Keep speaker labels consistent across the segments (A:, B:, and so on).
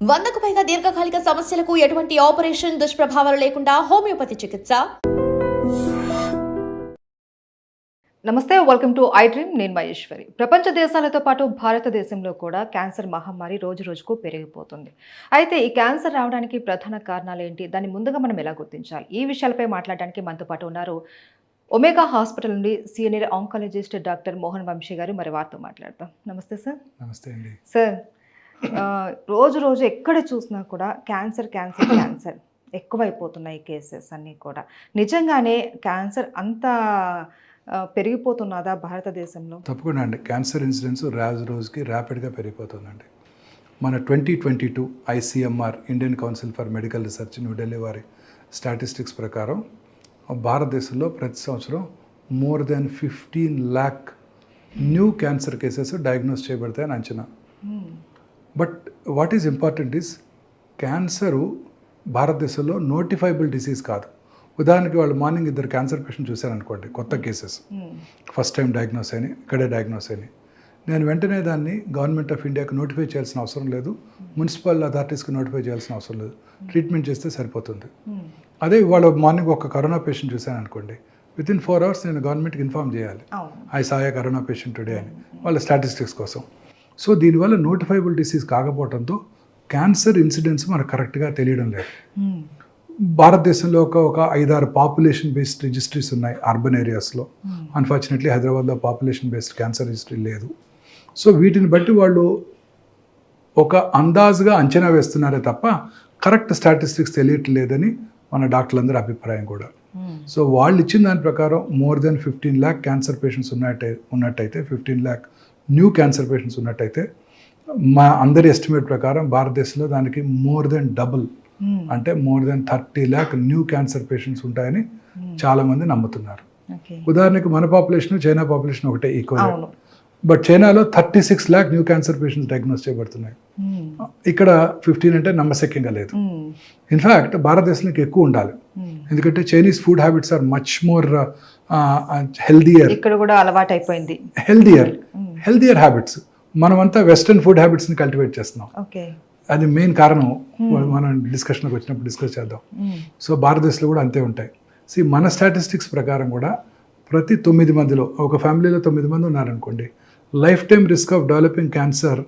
A: 100కు పైగా దీర్ఘకాలిక సమస్యలకు ఎటువంటి ఆపరేషన్ దుష్ప్రభావాలు లేకుండా హోమియోపతి చికిత్స.
B: నమస్తే, వెల్కమ్ టు ఐ డ్రీమ్. నేను మహేశ్వరి. ప్రపంచ దేశాలతో పాటు భారతదేశంలో కూడా క్యాన్సర్ మహమ్మారి రోజు రోజుకు పెరిగిపోతుంది. అయితే ఈ క్యాన్సర్ రావడానికి ప్రధాన కారణాలు ఏంటి, దాన్ని ముందుగా మనం ఎలా గుర్తించాలి, ఈ విషయాలపై మాట్లాడడానికి మనతో పాటు ఉన్నారు ఒమేగా హాస్పిటల్ నుండి senior oncologist doctor Mohan Vamsi గారు. మరి వారితో మాట్లాడతాం. నమస్తే సార్.
C: నమస్తే అండి.
B: సార్, రోజు రోజు ఎక్కడ చూసినా కూడా క్యాన్సర్ క్యాన్సర్ క్యాన్సర్ ఎక్కువైపోతున్నాయి కేసెస్ అన్నీ కూడా. నిజంగానే క్యాన్సర్ అంత పెరిగిపోతున్నదా భారతదేశంలో?
C: తప్పకుండా అండి. క్యాన్సర్ ఇన్సిడెన్స్ రోజుకి ర్యాపిడ్గా పెరిగిపోతుందండి. మన 2022 ICMR Indian council for medical research New Delhi వారి స్టాటిస్టిక్స్ ప్రకారం భారతదేశంలో ప్రతి సంవత్సరం more than 15 lakh new cancer cases diagnose చేయబడతాయని అంచనా. But what is important is cancer భారతదేశంలో నోటిఫైబుల్ డిసీజ్ కాదు. ఉదాహరణకి వాళ్ళు మార్నింగ్ ఇద్దరు క్యాన్సర్ పేషెంట్ చూశారనుకోండి, కొత్త కేసెస్ ఫస్ట్ టైం డయాగ్నోస్ అయినాయి, ఇక్కడే డయాగ్నోస్ అయినాయి. నేను వెంటనే దాన్ని గవర్నమెంట్ ఆఫ్ ఇండియాకి నోటిఫై చేయాల్సిన అవసరం లేదు, మున్సిపల్ అథారిటీస్కి నోటిఫై చేయాల్సిన అవసరం లేదు, ట్రీట్మెంట్ చేస్తే సరిపోతుంది. అదే వాళ్ళు మార్నింగ్ ఒక కరోనా పేషెంట్ చూశాను అనుకోండి, వితిన్ 4 hours నేను గవర్నమెంట్కి ఇన్ఫార్మ్ చేయాలి, ఐ సాయ కరోనా పేషెంట్ టుడే అని, వాళ్ళ స్టాటిస్టిక్స్ కోసం. సో దీనివల్ల నోటిఫైబుల్ డిసీజ్ కాకపోవడంతో క్యాన్సర్ ఇన్సిడెన్స్ మనకు కరెక్ట్గా తెలియడం లేదు. భారతదేశంలో ఒక 5-6 పాపులేషన్ బేస్డ్ రిజిస్ట్రీస్ ఉన్నాయి అర్బన్ ఏరియాస్లో. అన్ఫార్చునేట్లీ హైదరాబాద్లో పాపులేషన్ బేస్డ్ క్యాన్సర్ రిజిస్ట్రీ లేదు. సో వీటిని బట్టి వాళ్ళు ఒక అందాజుగా అంచనా వేస్తున్నారే తప్ప కరెక్ట్ స్టాటిస్టిక్స్ తెలియట్లేదని మన డాక్టర్లందరి అభిప్రాయం కూడా. సో వాళ్ళు ఇచ్చిన దాని ప్రకారం more than 15 lakh cancer patients ఉన్నట్టయితే 15 lakh న్యూ క్యాన్సర్ పేషెంట్స్ ఉన్నట్టయితే మా అందరి ఎస్టిమేట్ ప్రకారం భారతదేశంలో దానికి మోర్ దెన్ డబుల్, అంటే more than 30 lakh new cancer patients ఉంటాయని చాలామంది నమ్ముతున్నారు. ఉదాహరణకి మన పాపులేషన్ చైనా పాపులేషన్ ఒకటే ఈక్వల్, బట్ చైనాలో 36 lakh new cancer patients diagnose చేయబడుతున్నాయి. ఇక్కడ 15 అంటే నమ్మశక్యంగా లేదు. ఇన్ఫ్యాక్ట్ భారతదేశానికి ఎక్కువ ఉండాలి, ఎందుకంటే Chinese food habits are much more healthier.
B: ఇక్కడ కూడా అలవాటు అయిపోయింది
C: హెల్దియర్ హ్యాబిట్స్. మనమంతా వెస్ట్రన్ ఫుడ్ హ్యాబిట్స్ని కల్టివేట్ చేస్తున్నాం. అది మెయిన్ కారణం. మనం డిస్కషన్కి వచ్చినప్పుడు డిస్కస్ చేద్దాం. సో భారతదేశంలో కూడా అంతే ఉంటాయి. మన స్టాటిస్టిక్స్ ప్రకారం కూడా ప్రతి 9 మందిలో, ఒక ఫ్యామిలీలో 9 మంది ఉన్నారనుకోండి, life time risk of developing cancer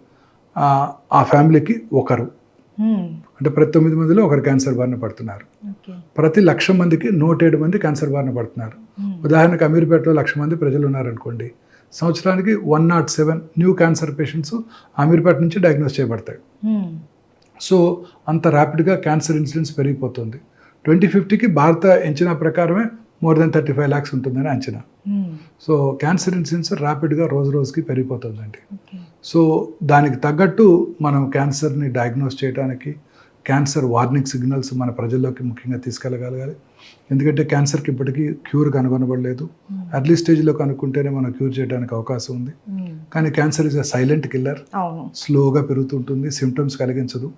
C: ఆ ఫ్యామిలీకి ఒకరు, అంటే ప్రతి 9 మందిలో ఒకరు క్యాన్సర్ బారిన పడుతున్నారు. ప్రతి 1,00,000 మందికి 107 మంది క్యాన్సర్ బారిన పడుతున్నారు. ఉదాహరణకు అమీర్పేటలో 1,00,000 మంది ప్రజలు ఉన్నారనుకోండి, సంవత్సరానికి 107 న్యూ క్యాన్సర్ పేషెంట్స్ అమీర్పేట నుంచి డయాగ్నోస్ చేయబడతాయి. సో అంత ర్యాపిడ్గా క్యాన్సర్ ఇన్సిడెన్స్ పెరిగిపోతుంది. 2050కి భారత అంచనా ప్రకారమే మోర్ దెన్ 35 lakhs ఉంటుందని అంచనా. సో క్యాన్సర్ ఇన్సిడెన్స్ ర్యాపిడ్గా రోజు రోజుకి పెరిగిపోతుందండి. సో దానికి తగ్గట్టు మనం క్యాన్సర్ని డయాగ్నోస్ చేయడానికి క్యాన్సర్ వార్నింగ్ సిగ్నల్స్ మన ప్రజల్లోకి ముఖ్యంగా తీసుకెళ్ళగలగాలి. ఎందుకంటే క్యాన్సర్కి ఇప్పటికీ క్యూర్ కనుగొనబడలేదు. ఎర్లీ స్టేజ్లో కనుక్కుంటేనే మనం క్యూర్ చేయడానికి అవకాశం ఉంది. కానీ cancer is a silent killer, స్లోగా పెరుగుతుంటుంది, సిమ్టమ్స్ కలిగించదు,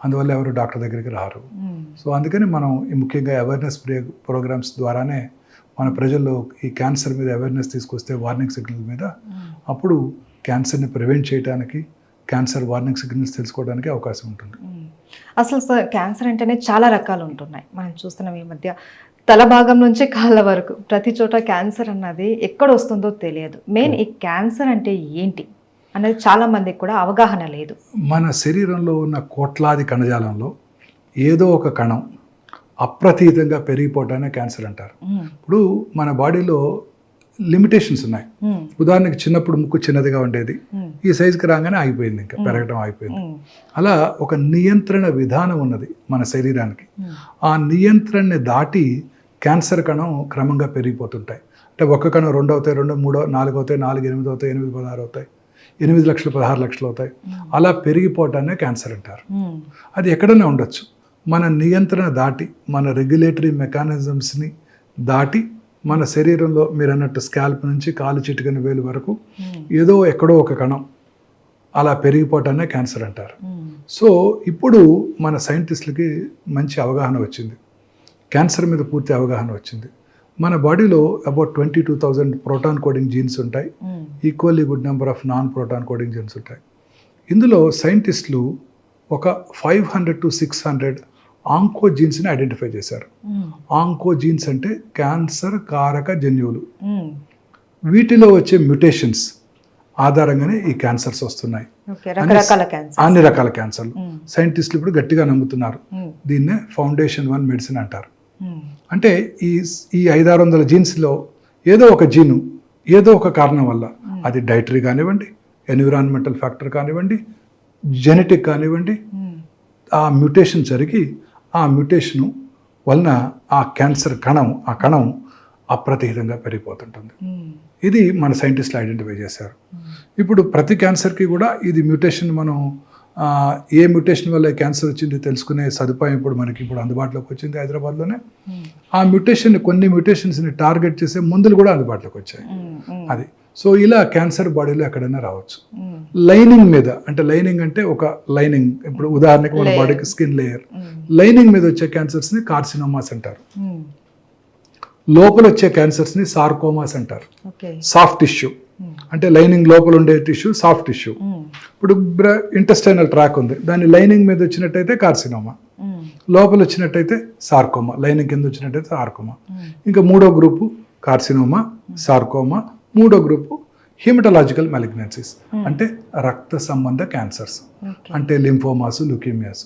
C: అందువల్ల ఎవరు డాక్టర్ దగ్గరికి రారు. సో అందుకని మనం ముఖ్యంగా అవేర్నెస్ ప్రోగ్రామ్స్ ద్వారానే మన ప్రజల్లో ఈ క్యాన్సర్ మీద అవేర్నెస్ తీసుకొస్తే, వార్నింగ్ సిగ్నల్ మీద, అప్పుడు క్యాన్సర్ని ప్రివెంట్ చేయడానికి, క్యాన్సర్ వార్నింగ్ సిగ్నల్స్ తెలుసుకోవడానికి అవకాశం ఉంటుంది.
B: అసలు సార్, క్యాన్సర్ అంటేనే చాలా రకాలు ఉంటున్నాయి. మనం చూస్తున్నాం ఈ మధ్య తల భాగం నుంచి కాళ్ళ వరకు ప్రతి చోట క్యాన్సర్ అన్నది ఎక్కడ వస్తుందో తెలియదు. మెయిన్ ఈ క్యాన్సర్ అంటే ఏంటి అనేది చాలా మందికి కూడా అవగాహన లేదు.
C: మన శరీరంలో ఉన్న కోట్లాది కణజాలంలో ఏదో ఒక కణం అప్రతీతంగా పెరిగిపోవటానే క్యాన్సర్ అంటారు. ఇప్పుడు మన బాడీలో లిమిటేషన్స్ ఉన్నాయి. ఉదాహరణకి చిన్నప్పుడు ముక్కు చిన్నదిగా ఉండేది, ఈ సైజుకి రాగానే ఆగిపోయింది, ఇంకా పెరగడం ఆగిపోయింది. అలా ఒక నియంత్రణ విధానం ఉన్నది మన శరీరానికి. ఆ నియంత్రణని దాటి క్యాన్సర్ కణం క్రమంగా పెరిగిపోతుంటాయి. అంటే ఒక్క కణం 2 అవుతాయి, 2, 3, 4 అవుతాయి, 4, 8 అవుతాయి, 8, 16 అవుతాయి, 8 లక్షలు 16 లక్షలు అవుతాయి. అలా పెరిగిపోవటాన్ని క్యాన్సర్ అంటారు. అది ఎక్కడైనా ఉండొచ్చు. మన నియంత్రణ దాటి, మన రెగ్యులేటరీ మెకానిజమ్స్ని దాటి మన శరీరంలో మీరు అన్నట్టు స్కాల్ప్ నుంచి కాలు చిటికన వేలు వరకు ఏదో ఎక్కడో ఒక కణం అలా పెరిగిపోవటాన్ని క్యాన్సర్ అంటారు. సో ఇప్పుడు మన సైంటిస్టులకి మంచి అవగాహన వచ్చింది, క్యాన్సర్ మీద పూర్తి అవగాహన వచ్చింది. మన బాడీలో అబౌట్ 22,000 ప్రోటాన్ కోడింగ్ జీన్స్ ఉంటాయి, equally good number of non proton coding jeans ఉంటాయి. ఇందులో సైంటిస్టులు ఒక 500 to 600 ఆంకోజీన్స్ని ఐడెంటిఫై చేశారు. ఆంకోజీన్స్ అంటే క్యాన్సర్ కారక జన్యువులు. వీటిలో వచ్చే మ్యుటేషన్స్ ఆధారంగానే ఈ క్యాన్సర్స్ వస్తున్నాయి. అన్ని రకాల క్యాన్సర్లు. సైంటిస్టులు ఇప్పుడు గట్టిగా నమ్ముతున్నారు. దీన్నే ఫౌండేషన్ 1 మెడిసిన్ అంటారు. అంటే ఈ 500-600 జీన్స్లో ఏదో ఒక జీను ఏదో ఒక కారణం వల్ల, అది డైటరీ కానివ్వండి, ఎన్విరాన్మెంటల్ ఫ్యాక్టర్ కానివ్వండి, జెనెటిక్ కానివ్వండి, ఆ మ్యుటేషన్ జరిగి ఆ మ్యుటేషను వలన ఆ క్యాన్సర్ కణం అప్రతిహితంగా పెరిగిపోతుంటుంది. ఇది మన సైంటిస్టులు ఐడెంటిఫై చేశారు. ఇప్పుడు ప్రతి క్యాన్సర్కి కూడా ఇది మ్యుటేషన్, మనం ఏ మ్యుటేషన్ వల్ల క్యాన్సర్ వచ్చింది తెలుసుకునే సదుపాయం ఇప్పుడు మనకి అందుబాటులోకి వచ్చింది హైదరాబాద్లోనే. ఆ కొన్ని మ్యుటేషన్స్ని టార్గెట్ చేసే మందులు కూడా అందుబాటులోకి వచ్చాయి. అది సో ఇలా క్యాన్సర్ బాడీలో ఎక్కడైనా రావచ్చు. లైనింగ్ మీద, అంటే లైనింగ్ అంటే ఒక లైనింగ్, ఇప్పుడు ఉదాహరణకి మన బాడీకి స్కిన్ లేయర్, లైనింగ్ మీద వచ్చే క్యాన్సర్స్ని కార్సినోమాస్ అంటారు. లోపల వచ్చే క్యాన్సర్స్ని సార్కోమాస్ అంటారు. సాఫ్ట్ టిష్యూ అంటే లైనింగ్ లోపల ఉండే టిష్యూ సాఫ్ట్ టిష్యూ. ఇప్పుడు ఇంటెస్టైనల్ ట్రాక్ ఉంది, దాని లైనింగ్ మీద వచ్చినట్టయితే కార్సినోమా, లోపల వచ్చినట్టయితే సార్కోమా, లైనింగ్ కింద వచ్చినట్టయితే సార్కోమా. ఇంకా 3వ గ్రూపు కార్సినోమా, సార్కోమా. 3వ గ్రూపు హిమటలాజికల్ మ్యాలిగ్నెన్సీస్ అంటే రక్త సంబంధ క్యాన్సర్స్, అంటే లింఫోమాస్, లుకీమియాస్.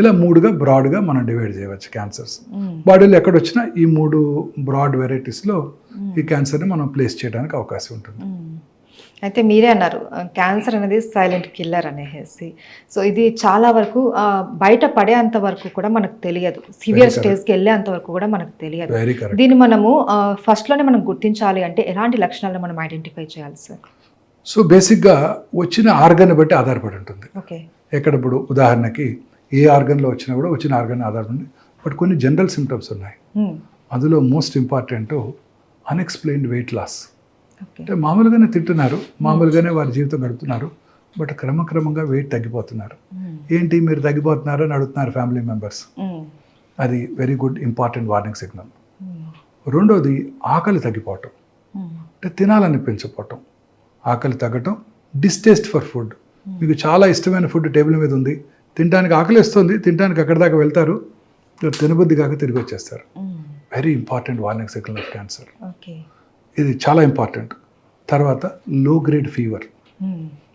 C: ఇలా 3గా బ్రాడ్గా మనం డివైడ్ చేయవచ్చు క్యాన్సర్స్. బాడీలో ఎక్కడొచ్చినా ఈ 3 బ్రాడ్ వెరైటీస్లో ఈ క్యాన్సర్ని మనం ప్లేస్ చేయడానికి అవకాశం ఉంటుంది.
B: అయితే మీరే అన్నారు క్యాన్సర్ అనేది సైలెంట్ కిల్లర్ అనేసి. సో ఇది చాలా వరకు బయట పడేంత వరకు కూడా మనకు తెలియదు, సివియర్ స్టేజ్కి వెళ్ళేంత వరకు కూడా మనకు తెలియదు. దీన్ని మనము ఫస్ట్లోనే మనం గుర్తించాలి అంటే ఎలాంటి లక్షణాలను మనం ఐడెంటిఫై చేయాలి సార్?
C: సో బేసిక్గా వచ్చిన ఆర్గన్ బట్టి ఆధారపడి ఉంటుంది.
B: ఓకే,
C: ఎక్కడ ఇప్పుడు ఉదాహరణకి ఏ ఆర్గన్లో వచ్చినా కూడా వచ్చిన ఆర్గన్ ఆధారపడి, బట్ కొన్ని జనరల్ సిమ్టమ్స్ ఉన్నాయి. అందులో most important unexplained weight loss. అంటే మామూలుగానే తింటున్నారు, మామూలుగానే వారి జీవితం గడుపుతున్నారు, బట్ క్రమక్రమంగా వెయిట్ తగ్గిపోతున్నారు. ఏంటి మీరు తగ్గిపోతున్నారు అని అడుగుతున్నారు ఫ్యామిలీ మెంబర్స్. అది very good important warning signal. రెండోది ఆకలి తగ్గిపోవటం, అంటే తినాలనిపించకపోవటం, ఆకలి తగ్గటం. డిస్టేస్ట్ ఫర్ ఫుడ్, మీకు చాలా ఇష్టమైన ఫుడ్ టేబుల్ మీద ఉంది, తినడానికి ఆకలి వస్తుంది, తినడానికి అక్కడి దాకా వెళ్తారు, తినబుద్ధి కాక తిరిగి వచ్చేస్తారు. Very important warning signal of cancer. ఇది చాలా ఇంపార్టెంట్. తర్వాత లో గ్రేడ్ ఫీవర్,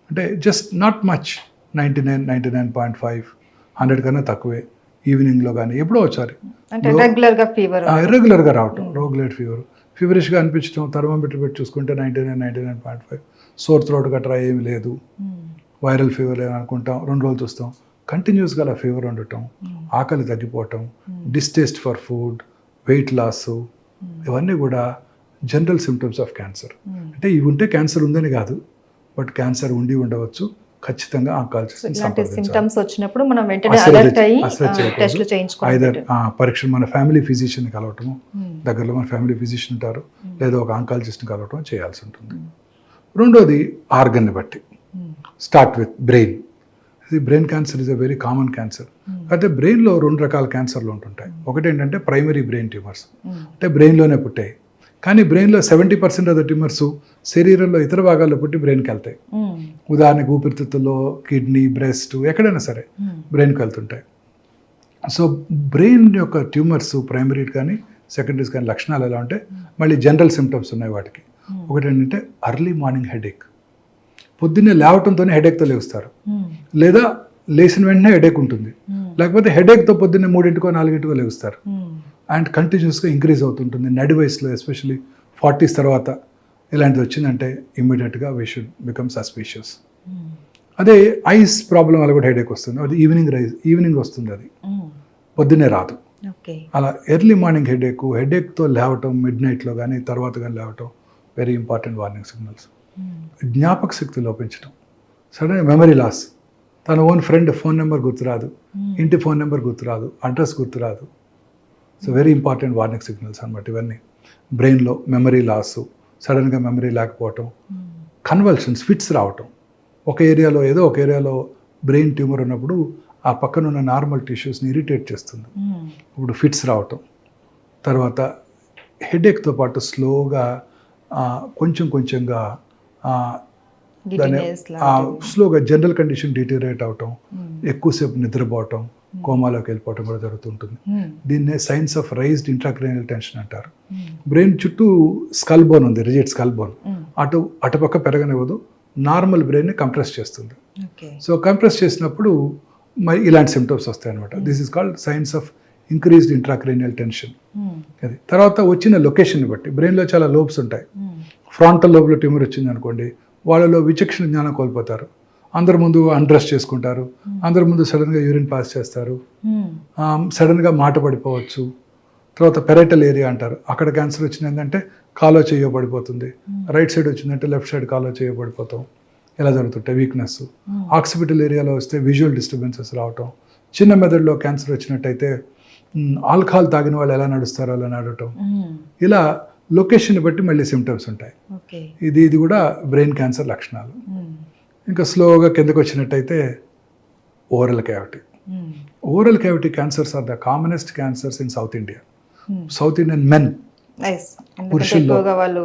C: అంటే జస్ట్ నాట్ మచ్, 99, 99.5, 100 కన్నా తక్కువే, ఈవినింగ్లో కానీ ఎప్పుడో ఒకసారి ఇర్రెగ్యులర్గా రావటం. లో గ్రేడ్ ఫీవరిష్గా అనిపించడం, థర్మోమీటర్ పెట్టి చూసుకుంటే 99, 99.5. సోర్ థ్రోట్ గట్రా ఏమి లేదు, వైరల్ ఫీవర్ అనుకుంటాం, 2 రోజులు చూస్తాం, కంటిన్యూస్గా అలా ఫీవర్ ఉండటం, ఆకలి తగ్గిపోవటం, distaste for food, weight loss, ఇవన్నీ కూడా జనరల్ సిమ్టమ్స్ ఆఫ్ క్యాన్సర్. అంటే ఇవి ఉంటే క్యాన్సర్ ఉందని కాదు, బట్ క్యాన్సర్ ఉండి ఉండవచ్చు. ఖచ్చితంగా
B: సిమ్టమ్స్ వచ్చినప్పుడు మనం వెంటనే అలర్ట్ అయ్యి టెస్ట్లు చేయించుకోవాలి.
C: ఐదర్ పరీక్ష మన ఫ్యామిలీ ఫిజిషియన్ని కలవటము, దగ్గరలో మన ఫ్యామిలీ ఫిజిషియన్ ఉంటారు, లేదా ఒక ఆంకాలజిస్ట్ని కలవటం చేయాల్సి ఉంటుంది. రెండోది ఆర్గన్ని బట్టి. Start with brain. Brain cancer is a very common cancer. అయితే బ్రెయిన్లో 2 రకాల క్యాన్సర్లు ఉంటుంటాయి. ఒకటి ఏంటంటే ప్రైమరీ బ్రెయిన్ ట్యూమర్స్, అంటే బ్రెయిన్లోనే పుట్టాయి, కానీ బ్రెయిన్లో 70% ఆఫ్ ద ట్యూమర్స్ శరీరంలో ఇతర భాగాల్లో పుట్టి బ్రెయిన్కి వెళ్తాయి. ఉదాహరణకు ఊపిరితిత్తుల్లో, కిడ్నీ, బ్రెస్ట్, ఎక్కడైనా సరే బ్రెయిన్కి వెళ్తుంటాయి. సో బ్రెయిన్ యొక్క ట్యూమర్స్ ప్రైమరీ కానీ సెకండరీస్ కానీ లక్షణాలు ఎలా ఉంటే మళ్ళీ జనరల్ సిమ్టమ్స్ ఉన్నాయి వాటికి. ఒకటి ఏంటంటే అర్లీ మార్నింగ్ హెడేక్, పొద్దున్నే లేవటంతోనే హెడేక్తో లేస్తారు, లేదా లేచిన వెంటనే హెడేక్ ఉంటుంది, లేకపోతే హెడేక్తో పొద్దున్నే 3 4 లేస్తారు, అండ్ కంటిన్యూస్గా ఇంక్రీజ్ అవుతుంటుంది. నడి వయసులో ఎస్పెషల్లీ 40s తర్వాత ఇలాంటిది వచ్చిందంటే ఇమ్మీడియట్గా వీ షుడ్ బికమ్ సస్పీషియస్. అదే ఐస్ ప్రాబ్లం వల్ల కూడా హెడేక్ వస్తుంది, అది ఈవినింగ్ వస్తుంది, అది పొద్దున్నే రాదు. అలా ఎర్లీ మార్నింగ్ హెడేక్తో లేవటం, మిడ్ నైట్లో కానీ తర్వాత కానీ లేవటం వెరీ ఇంపార్టెంట్ వార్నింగ్ సిగ్నల్స్. జ్ఞాపక శక్తి లోపించడం, సడన్ మెమరీ లాస్, తన ఓన్ ఫ్రెండ్ ఫోన్ నెంబర్ గుర్తురాదు, ఇంటి ఫోన్ నెంబర్ గుర్తురాదు, అడ్రస్ గుర్తురాదు. So very important warning signals అన్నమాట ఇవన్నీ. బ్రెయిన్లో మెమరీ లాస్, సడన్గా మెమరీ లేకపోవటం, కన్వల్షన్స్, ఫిట్స్ రావటం. ఒక ఏరియాలో బ్రెయిన్ ట్యూమర్ ఉన్నప్పుడు ఆ పక్కన ఉన్న నార్మల్ టిష్యూస్ని ఇరిటేట్ చేస్తుంది, ఇప్పుడు ఫిట్స్ రావటం. తర్వాత హెడేక్తో పాటు స్లోగా కొంచెంగా దాన్ని
B: Giddiness లాంటివి.
C: స్లోగా జనరల్ కండిషన్ డిటీరియేట్ అవటం, ఎక్కువసేపు నిద్రపోవటం, కోమాలోకి వెళ్ళిపోవటం కూడా జరుగుతుంటుంది. దీన్నే science of raised intracranial tension అంటారు. బ్రెయిన్ చుట్టూ స్కల్ బోన్ ఉంది, రిజిడ్ స్కల్ బోన్, అటుపక్క పెరగనివ్వదు, నార్మల్ బ్రెయిన్ని కంప్రెస్ చేస్తుంది. సో కంప్రెస్ చేసినప్పుడు మరి ఇలాంటి సిమ్టమ్స్ వస్తాయి అనమాట. This is called science of increased intracranial tension. అది తర్వాత వచ్చిన లొకేషన్ బట్టి బ్రెయిన్లో చాలా లోబ్స్ ఉంటాయి. ఫ్రాంటల్ లోబ్లో ట్యూమర్ వచ్చింది అనుకోండి, వాళ్ళలో విచక్షణ జ్ఞానం కోల్పోతారు, అందరి ముందు అన్డ్రెస్ చేసుకుంటారు, అందరి ముందు సడన్గా యూరిన్ పాస్ చేస్తారు, సడన్గా మాట పడిపోవచ్చు. తర్వాత పెరైటల్ ఏరియా అంటారు, అక్కడ క్యాన్సర్ వచ్చిందంటే కాలో చెయ్యో పడిపోతుంది, రైట్ సైడ్ వచ్చిందంటే లెఫ్ట్ సైడ్ కాలో చెయ్యో పడిపోతాం, ఇలా జరుగుతుంటాయి. వీక్నెస్. ఆక్సిపిటల్ ఏరియాలో వస్తే విజువల్ డిస్టర్బెన్సెస్ రావటం. చిన్న మెదడులో క్యాన్సర్ వచ్చినట్టయితే ఆల్కహాల్ తాగిన వాళ్ళు ఎలా నడుస్తారో అలా నడవటం. ఇలా లొకేషన్ బట్టి మళ్ళీ సిమ్టమ్స్ ఉంటాయి. ఇది కూడా బ్రెయిన్ క్యాన్సర్ లక్షణాలు. ఇంకా స్లోగా కిందకు వచ్చినట్టయితే oral cavity. Oral cavity cancers are the commonest cancers in South India. South Indian men పురుషుల్లో
B: వాళ్ళు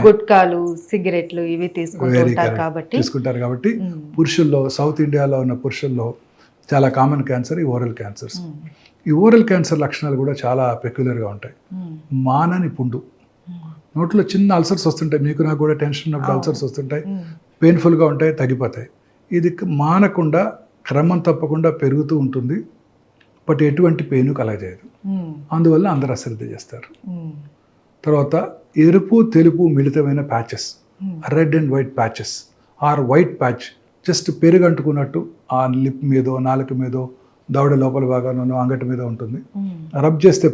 B: గుట్కాలు, సిగరెట్లు ఇవి తీసుకుంటారు
C: కాబట్టి పురుషుల్లో, సౌత్ ఇండియాలో ఉన్న పురుషుల్లో చాలా కామన్ క్యాన్సర్ ఈ ఓరల్ క్యాన్సర్స్. ఈ ఓరల్ క్యాన్సర్ లక్షణాలు కూడా చాలా పెక్యులర్గా ఉంటాయి. మానని పుండు, నోట్లో చిన్న అల్సర్స్ వస్తుంటాయి, మీకు నాకు కూడా టెన్షన్ ఉన్నప్పుడు అల్సర్స్ వస్తుంటాయి, పెయిన్ఫుల్గా ఉంటాయి, తగ్గిపోతాయి. ఇది మానకుండా క్రమం తప్పకుండా పెరుగుతూ ఉంటుంది, బట్ ఎటువంటి పెయిన్ కలగజేయదు. అందువల్ల అందరూ అశ్రద్ధ చేస్తారు. తర్వాత ఎరుపు తెలుపు మిళితమైన patches, red and white patches or white patch, just పెరుగంటుకున్నట్టు ఆ లిప్ మీదో, నాలుక మీదో, దవడ లోపల భాగానో, అంగటి మీద ఉంటుంది. రబ్ చేస్తే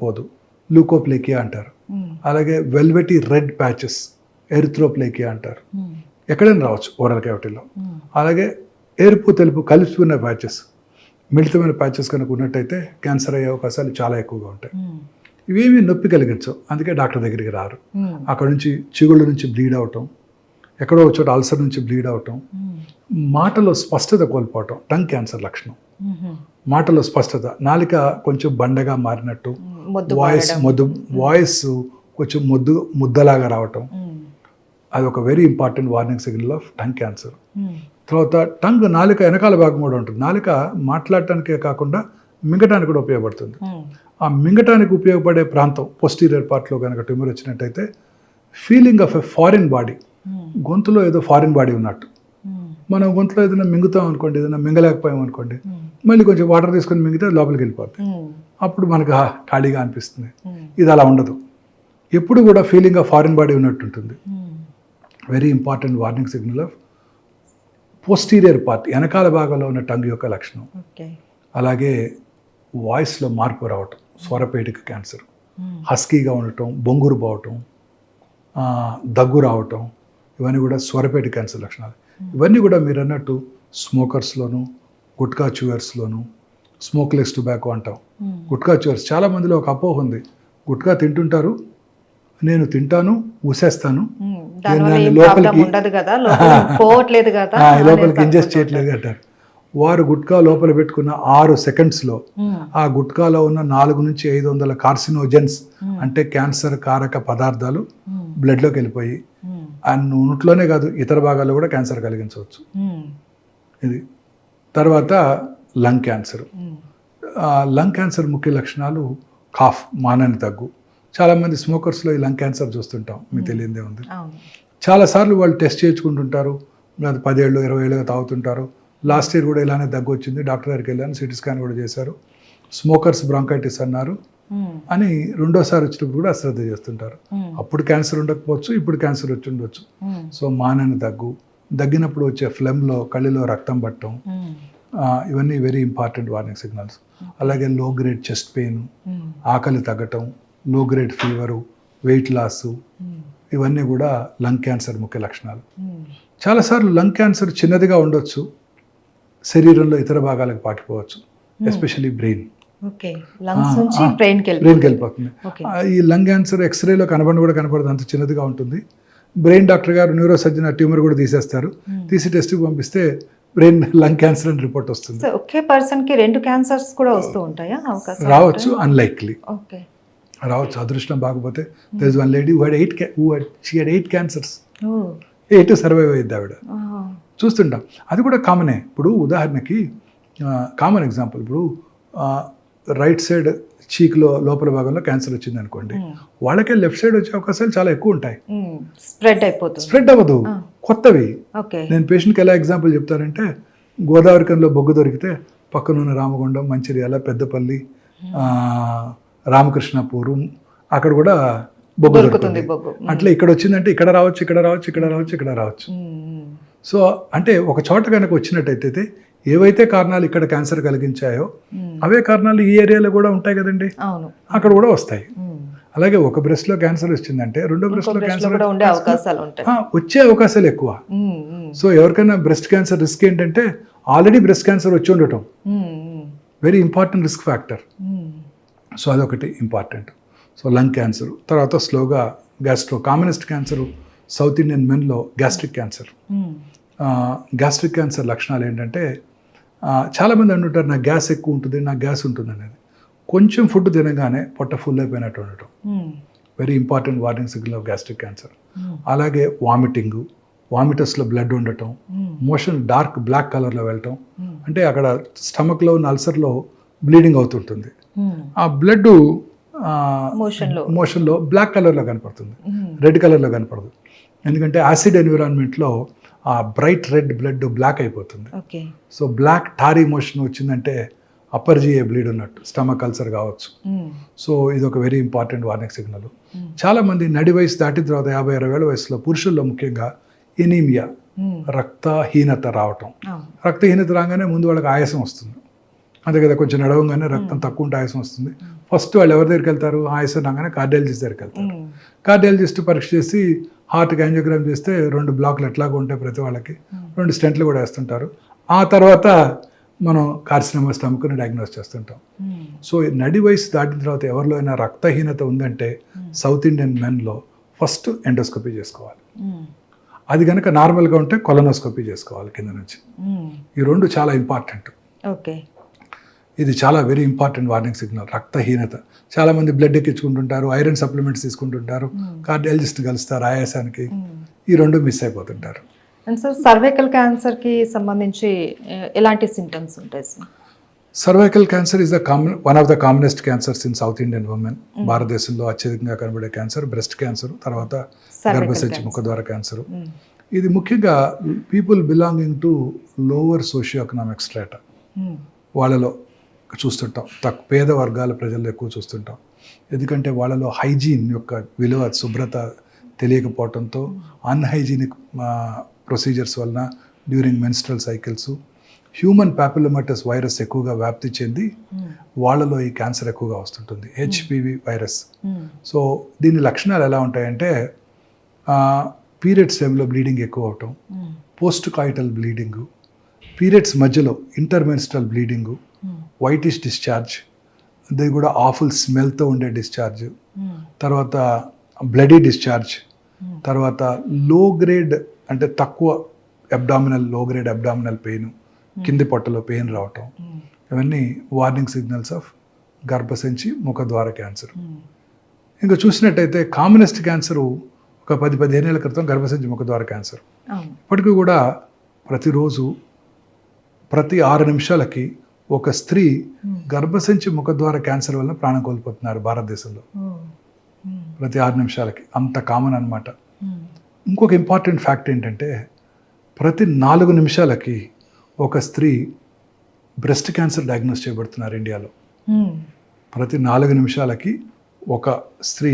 C: పోదు, లూకోప్లేకియా అంటారు. అలాగే వెల్వెటీ రెడ్ ప్యాచెస్, ఎరిథ్రోప్లేకియా అంటారు. ఎక్కడైనా రావచ్చు ఓరల్ క్యావిటీలో. అలాగే ఎరుపు తెలుపు కలిసిపోయిన ప్యాచెస్, మిళితమైన ప్యాచెస్ కనుక ఉన్నట్టయితే క్యాన్సర్ అయ్యే అవకాశాలు చాలా ఎక్కువగా ఉంటాయి. ఇవేమీ నొప్పి కలిగించవు, అందుకే డాక్టర్ దగ్గరికి రారు. అక్కడ నుంచి చిగుళ్ళ నుంచి బ్లీడ్ అవటం, ఎక్కడో చోట అల్సర్ నుంచి బ్లీడ్ అవటం, మాటలో స్పష్టత కోల్పోవటం టంగ్ క్యాన్సర్ లక్షణం. మాటలో స్పష్టత, నాలిక కొంచెం బండగా మారినట్టు, వాయిస్ కొంచెం ముద్దలాగా రావటం, అది ఒక very important warning signal of tongue cancer. తర్వాత టంగ్, నాలిక వెనకాల భాగం కూడా ఉంటుంది. నాలిక మాట్లాడటానికే కాకుండా మింగటానికి కూడా ఉపయోగపడుతుంది. ఆ మింగటానికి ఉపయోగపడే ప్రాంతం పోస్టీరియర్ పార్ట్లో కనుక ట్యూమర్ వచ్చినట్టయితే feeling of a foreign body, గొంతులో ఏదో ఫారిన్ బాడీ ఉన్నట్టు. మనం గొంతులో ఏదైనా మింగుతాం అనుకోండి, ఏదైనా మింగలేకపోయాం అనుకోండి, మళ్ళీ కొంచెం వాటర్ తీసుకొని మింగితే లోపలికి వెళ్ళిపోతుంది, అప్పుడు మనకు ఖాళీగా అనిపిస్తుంది. ఇది అలా ఉండదు, ఎప్పుడు కూడా ఫీలింగ్ ఆఫ్ ఫారిన్ బాడీ ఉన్నట్టు ఉంటుంది. Very important warning signal of posterior part, వెనకాల భాగంలో ఉన్న టంగ్ యొక్క లక్షణం. అలాగే వాయిస్లో మార్పు రావటం, స్వరపేటిక క్యాన్సర్, హస్కీగా ఉండటం, బొంగురు పోవటం, దగ్గు రావటం, ఇవన్నీ కూడా స్వరపేటిక క్యాన్సర్ లక్షణాలు. ఇవన్నీ కూడా మీరు అన్నట్టు స్మోకర్స్లోను, గుట్కా చ్యూయర్స్లోను, స్మోక్లెస్ టొబాకో అంటాం. గుట్కా చ్యూయర్స్ చాలా మందిలో ఒక అపోహ ఉంది, గుట్కా తింటుంటారు, నేను తింటాను ఊసేస్తాను, లోపలికి ఇంజెస్ట్ చేయట్లేదు అంటారు. వారు గుట్కా లోపల పెట్టుకున్న 6 సెకండ్స్లో ఆ గుట్కాలో ఉన్న 400 నుంచి 500 కార్సినోజెన్స్ అంటే క్యాన్సర్ కారక పదార్థాలు బ్లడ్లోకి వెళ్ళిపోయి ఆ నోట్లోనే కాదు ఇతర భాగాల్లో కూడా క్యాన్సర్ కలిగించవచ్చు. ఇది తర్వాత లంగ్ క్యాన్సర్. లంగ్ క్యాన్సర్ ముఖ్య లక్షణాలు కాఫ్, మానని దగ్గు. చాలామంది స్మోకర్స్లో ఈ లంగ్ క్యాన్సర్ చూస్తుంటాం, మీకు తెలియదే ఉంది. చాలాసార్లు వాళ్ళు టెస్ట్ చేయించుకుంటుంటారు, 10 ఏళ్ళు 20 ఏళ్ళుగా తాగుతుంటారు. లాస్ట్ ఇయర్ కూడా ఇలానే దగ్గు వచ్చింది, డాక్టర్ దగ్గరికి వెళ్ళాను, సిటీ స్కాన్ కూడా చేశారు, స్మోకర్స్ బ్రాంకైటిస్ అన్నారు అని రెండోసారి వచ్చినప్పుడు కూడా అశ్రద్ధ చేస్తుంటారు. అప్పుడు క్యాన్సర్ ఉండకపోవచ్చు, ఇప్పుడు క్యాన్సర్ వచ్చి ఉండొచ్చు. సో మానని దగ్గు, దగ్గినప్పుడు వచ్చే ఫ్లెమ్లో కళ్ళలో రక్తం పట్టడం, ఇవన్నీ వెరీ ఇంపార్టెంట్ వార్నింగ్ సిగ్నల్స్. అలాగే లో గ్రేడ్ చెస్ట్ పెయిన్, ఆకలి తగ్గటం, లో గ్రేడ్ ఫీవరు, వెయిట్ లాసు, ఇవన్నీ కూడా లంగ్ క్యాన్సర్ ముఖ్య లక్షణాలు. చాలాసార్లు లంగ్ క్యాన్సర్ చిన్నదిగా ఉండొచ్చు, శరీరంలో ఇతర భాగాలకు పాకిపోవచ్చు, ఎస్పెషల్లీ బ్రెయిన్. బ్రెయిన్కి వెళ్ళిపోతుంది. ఈ లంగ్ క్యాన్సర్ ఎక్స్రేలో కనపడదు, అంత చిన్నదిగా ఉంటుంది. బ్రెయిన్ డాక్టర్ గారు, న్యూరో సర్జన్ ఆ ట్యూమర్ కూడా తీసేస్తారు, తీసి టెస్ట్కి పంపిస్తే బ్రెయిన్ లంగ్ క్యాన్సర్ అని రిపోర్ట్ వస్తుంది.
B: ఒకే పర్సన్కి 2 క్యాన్సర్స్ కూడా వస్తూ ఉంటాయా?
C: రావచ్చు, అన్లైక్లీ రావచ్చు. అదృష్టం బాగపోతే there is one lady who had 8 cancers.
B: ఓ.
C: 8 సర్వైవ్ అయ్యింది ఆవిడ.
B: ఆహా.
C: చూస్తుంటాం, అది కూడా కామనే. ఇప్పుడు ఉదాహరణకి కామన్ ఎగ్జాంపుల్, ఇప్పుడు రైట్ సైడ్ చీక్లో లోపల భాగంలో క్యాన్సర్ వచ్చింది అనుకోండి, వాళ్ళకే లెఫ్ట్ సైడ్ వచ్చే అవకాశాలు చాలా ఎక్కువ ఉంటాయి.
B: స్ప్రెడ్ అయిపోతుంది.
C: స్ప్రెడ్ అవ్వదు, కొత్తవి.
B: ఓకే.
C: నేను పేషెంట్కి ఎలా ఎగ్జాంపుల్ చెప్తానంటే, గోదావరికంలో బొగ్గు దొరికితే పక్కన ఉన్న రామగుండం, మంచిర్యాల, పెద్దపల్లి, రామకృష్ణపూరు అక్కడ కూడా బొగ్గు దొరుకుతుంది. అట్లా ఇక్కడ వచ్చిందంటే ఇక్కడ రావచ్చు, ఇక్కడ రావచ్చు, ఇక్కడ రావచ్చు, ఇక్కడ రావచ్చు. సో అంటే ఒక చోట కనుక వచ్చినట్టయితే ఏవైతే కారణాలు ఇక్కడ క్యాన్సర్ కలిగించాయో అవే కారణాలు ఈ ఏరియాలో కూడా ఉంటాయి కదండి, అక్కడ కూడా వస్తాయి. అలాగే ఒక బ్రెస్ట్ లో క్యాన్సర్ వచ్చిందంటే రెండో బ్రెస్ట్ లో క్యాన్సర్ వచ్చే అవకాశాలు ఎక్కువ. సో ఎవరికైనా బ్రెస్ట్ క్యాన్సర్ రిస్క్ ఏంటంటే ఆల్రెడీ బ్రెస్ట్ క్యాన్సర్ వచ్చి ఉండటం very important risk factor. So అదొకటి ఇంపార్టెంట్. సో లంగ్ క్యాన్సర్, తర్వాత స్లోగా gastro, commonest cancer south Indian మెన్లో గ్యాస్ట్రిక్ క్యాన్సర్. గ్యాస్ట్రిక్ క్యాన్సర్ లక్షణాలు ఏంటంటే, చాలామంది అంటుంటారు నాకు గ్యాస్ ఎక్కువ ఉంటుంది, నాకు గ్యాస్ ఉంటుంది అనేది. కొంచెం ఫుడ్ తినగానే పొట్ట ఫుల్ అయిపోయినట్టు ఉండటం very important warning signal of gastric cancer. అలాగే వామిటింగ్, వామిటర్స్లో బ్లడ్ ఉండటం, మోషన్ డార్క్ బ్లాక్ కలర్లో వెళ్ళటం, అంటే అక్కడ స్టమక్లో ఉన్న అల్సర్లో బ్లీడింగ్ అవుతుంటుంది. ఆ బ్లడ్ మోషన్లో బ్లాక్ కలర్లో కనపడుతుంది, రెడ్ కలర్లో కనపడదు. ఎందుకంటే యాసిడ్ ఎన్విరాన్మెంట్లో ఆ బ్రైట్ రెడ్ బ్లడ్ బ్లాక్ అయిపోతుంది. సో బ్లాక్ టారీ మోషన్ వచ్చిందంటే అప్పర్ జిఏ బ్లీడ్ ఉన్నట్టు, స్టమక్ అల్సర్ కావచ్చు. సో ఇది ఒక వెరీ ఇంపార్టెంట్ వార్నింగ్ సిగ్నల్. చాలామంది నడి వయసు దాటిన తర్వాత 50-60 ఏళ్ళ వయసులో పురుషుల్లో ముఖ్యంగా ఎనీమియా, రక్తహీనత రావటం. రక్తహీనత రాగానే ముందు వాళ్ళకి ఆయాసం వస్తుంది, అంతే కదా, కొంచెం నడవగానే రక్తం తక్కువ ఉంటే ఆయాసం వస్తుంది. ఫస్ట్ వాళ్ళు ఎవరి దగ్గరికి వెళ్తారు, ఆయాసం రాగానే కార్డియాలజిస్ట్ దగ్గరికి వెళ్తారు. కార్డియాలజిస్ట్ పరీక్ష చేసి హార్ట్కి యాంజియోగ్రామ్ చేస్తే 2 బ్లాక్లు ఎట్లాగో ఉంటాయి ప్రతి వాళ్ళకి, 2 స్టెంట్లు కూడా వేస్తుంటారు. ఆ తర్వాత మనం కార్సినోమా స్టమక్ని డయాగ్నోస్ చేస్తుంటాం. సో నడి వయసు దాటిన తర్వాత ఎవరిలో అయినా రక్తహీనత ఉందంటే సౌత్ ఇండియన్ మెన్లో ఫస్ట్ ఎండోస్కోపీ చేసుకోవాలి. అది కనుక నార్మల్గా ఉంటే కొలనోస్కోపీ చేసుకోవాలి కింద నుంచి. ఈ 2 చాలా ఇంపార్టెంట్.
B: ఓకే.
C: ఇది చాలా వెరీ ఇంపార్టెంట్ వార్నింగ్ సిగ్నల్. రక్తహీనత, చాలామంది బ్లడ్ ఎక్కించుకుంటుంటారు, ఐరన్ సప్లిమెంట్స్ తీసుకుంటుంటారు, కార్డియాలజిస్ట్ కలుస్తారు ఆయాసానికి, ఈ 2 మిస్ అయిపోతుంటారు.
B: అండ్ సార్ సర్వైకల్ క్యాన్సర్కి సంబంధించి ఎలాంటి సింటమ్స్ ఉంటాయి sir?
C: Cervical cancer is one of the commonest cancers in south Indian women. భారతదేశంలో అత్యధికంగా కనబడే క్యాన్సర్ బ్రెస్ట్ క్యాన్సర్, తర్వాత గర్భసంచి ముఖద్వార క్యాన్సర్. ఇది ముఖ్యంగా people belonging to lower socio economic strata వాళ్ళలో చూస్తుంటాం, పేద వర్గాల ప్రజల్లో ఎక్కువ చూస్తుంటాం. ఎందుకంటే వాళ్ళలో హైజీన్ యొక్క విలువ, శుభ్రత తెలియకపోవడంతో అన్హైజీనిక్ ప్రొసీజర్స్ వలన during menstrual cycles human papillomatous virus ఎక్కువగా వ్యాప్తి చెంది వాళ్ళలో ఈ క్యాన్సర్ ఎక్కువగా వస్తుంటుంది, హెచ్పివి వైరస్. సో దీని లక్షణాలు ఎలా ఉంటాయంటే, పీరియడ్స్ టైంలో బ్లీడింగ్ ఎక్కువ అవటం, పోస్ట్ కాయిటల్ బ్లీడింగు, పీరియడ్స్ మధ్యలో ఇంటర్మెన్స్ట్రల్ బ్లీడింగు, వైటిష్ డిశ్చార్జ్, అది కూడా ఆఫుల్ స్మెల్తో ఉండే డిశ్చార్జ్, తర్వాత బ్లడీ డిశ్చార్జ్, తర్వాత లో గ్రేడ్ అంటే తక్కువ అబ్డామినల్, లో గ్రేడ్ అబ్డామినల్ పెయిన్, కింది పొట్టలో పెయిన్ రావటం, ఇవన్నీ వార్నింగ్ సిగ్నల్స్ ఆఫ్ గర్భసంచి ముఖద్వార క్యాన్సర్. ఇంకా చూసినట్టయితే కామనెస్ట్ క్యాన్సర్ ఒక 10-15 ఏళ్ల క్రితం గర్భసంచి ముఖద్వార క్యాన్సర్. ఇప్పటికీ కూడా ప్రతిరోజు ప్రతి 6 నిమిషాలకి ఒక స్త్రీ గర్భసంచి ముఖద్వార క్యాన్సర్ వల్ల ప్రాణం కోల్పోతున్నారు భారతదేశంలో. ప్రతి 6 నిమిషాలకి, అంత కామన్ అనమాట. ఇంకొక ఇంపార్టెంట్ ఫ్యాక్ట్ ఏంటంటే, ప్రతి 4 నిమిషాలకి ఒక స్త్రీ బ్రెస్ట్ క్యాన్సర్ డయాగ్నోస్ చేయబడుతున్నారు ఇండియాలో. ప్రతి 4 నిమిషాలకి ఒక స్త్రీ